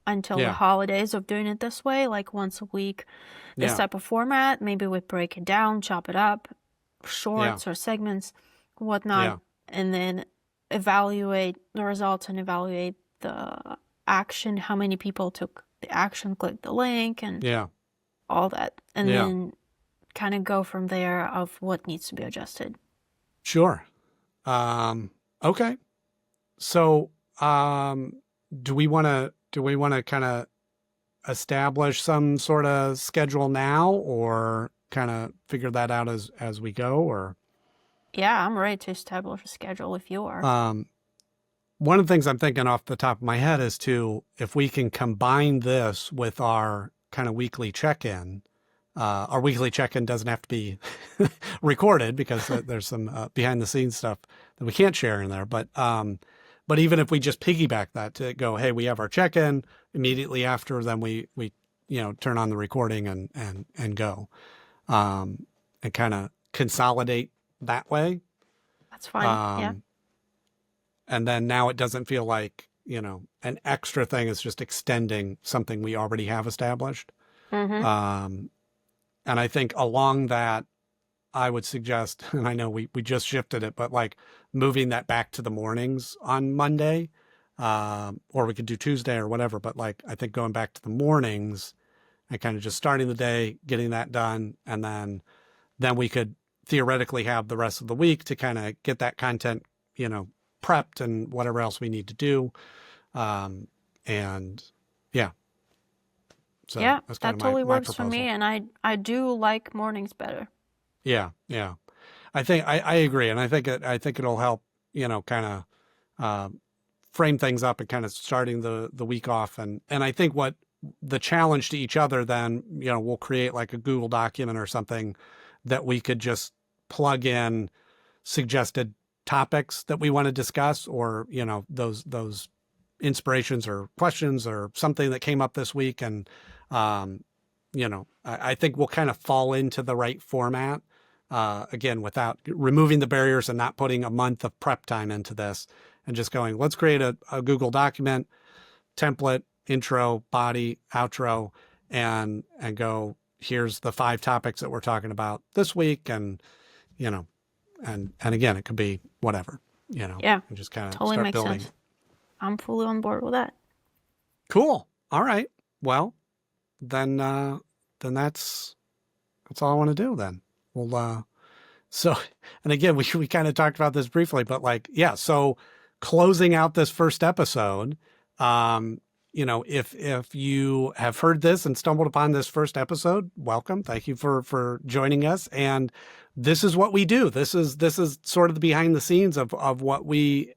S2: until the holidays of doing it this way, like once a week, this type of format. Maybe we break it down, chop it up, shorts or segments, whatnot, and then evaluate the results and evaluate the action, how many people took the action, clicked the link, and all that. And then kind of go from there of what needs to be adjusted.
S1: Sure. Okay. So, do we want to kind of establish some sort of schedule now, or kind of figure that out as we go, or?
S2: Yeah, I'm ready to establish a schedule if you are.
S1: One of the things I'm thinking off the top of my head is if we can combine this with our kind of weekly check-in. Our weekly check-in doesn't have to be recorded, because there's some behind the scenes stuff that we can't share in there, but even if we just piggyback that to go, hey, we have our check-in immediately after, then we turn on the recording and go, and kind of consolidate that way.
S2: That's fine.
S1: And then now it doesn't feel like, an extra thing is just extending something we already have established. And I think along that, I would suggest, and I know we just shifted it, but like moving that back to the mornings on Monday, or we could do Tuesday or whatever. But like, I think going back to the mornings and kind of just starting the day, getting that done. And then we could theoretically have the rest of the week to kind of get that content, prepped and whatever else we need to do. And yeah. So
S2: yeah,
S1: that's
S2: that
S1: kind of
S2: totally
S1: my
S2: works for
S1: proposal.
S2: me. And I do like mornings better.
S1: Yeah. Yeah. I think I agree. And I think it'll help, kind of, frame things up and kind of starting the week off. And I think what the challenge to each other, then, we'll create like a Google document or something that we could just plug in suggested topics that we want to discuss, or, those inspirations or questions or something that came up this week. And, I think we'll kind of fall into the right format, again, without removing the barriers and not putting a month of prep time into this, and just going, let's create a Google document, template, intro, body, outro, and go, here's the 5 topics that we're talking about this week. And, and again, it could be whatever,
S2: Yeah,
S1: and just kind of
S2: totally
S1: start
S2: makes
S1: building.
S2: sense. I'm fully on board with that.
S1: Cool. All right. Well, then that's all I want to do then. Well, so, and again, we kind of talked about this briefly, but like, yeah, so closing out this first episode, if you have heard this and stumbled upon this first episode, welcome. Thank you for joining us. And this is what we do. This is sort of the behind the scenes of what we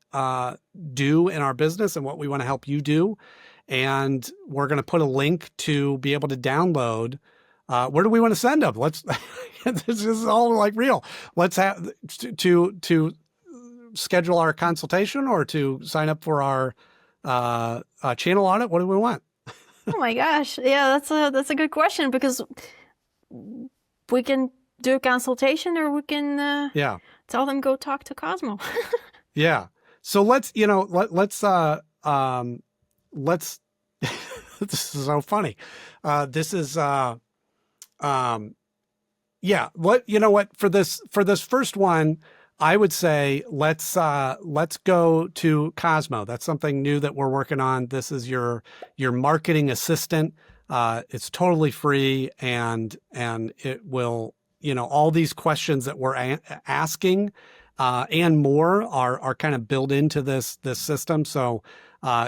S1: do in our business and what we want to help you do. And we're going to put a link to be able to download. Where do we want to send them? Let's, this is all like real. Let's have to schedule our consultation or to sign up for our channel audit. What do we want?
S2: Oh my gosh. Yeah, that's a good question, because we can do a consultation, or we can tell them go talk to Cosmo.
S1: Yeah. So let's this is so funny. This is for this first one, I would say let's go to Cosmo. That's something new that we're working on. This is your marketing assistant. It's totally free, and it will, all these questions that we're asking and more are kind of built into this system. So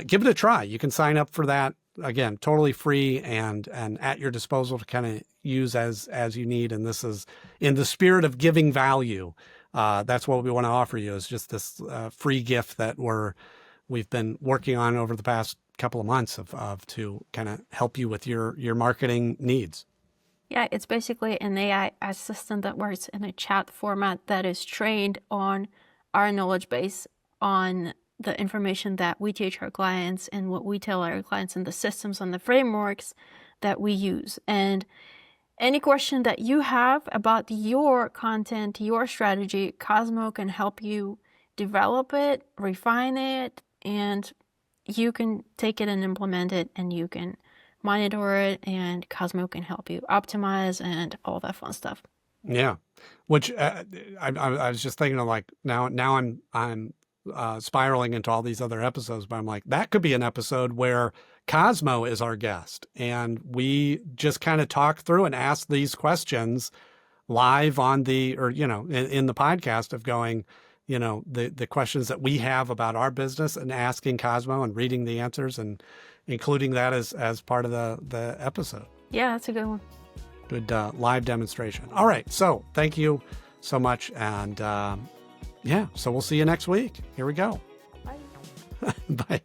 S1: give it a try. You can sign up for that. Again, totally free and at your disposal to kind of use as you need. And this is in the spirit of giving value. That's what we want to offer you, is just this free gift that we've been working on over the past couple of months of to kind of help you with your marketing needs.
S2: Yeah, it's basically an AI assistant that works in a chat format that is trained on our knowledge base, on the information that we teach our clients and what we tell our clients, and the systems and the frameworks that we use. And any question that you have about your content, your strategy, Cosmo can help you develop it, refine it, and you can take it and implement it, and you can monitor it, and Cosmo can help you optimize and all that fun stuff.
S1: Yeah, which I was just thinking of, like, now I'm spiraling into all these other episodes, but I'm like, that could be an episode where Cosmo is our guest, and we just kind of talk through and ask these questions live on in the podcast, of going, the questions that we have about our business, and asking Cosmo and reading the answers and including that as part of the episode.
S2: Yeah, that's a good one.
S1: Good live demonstration. All right. So thank you so much. And so we'll see you next week. Here we go.
S2: Bye.
S1: Bye.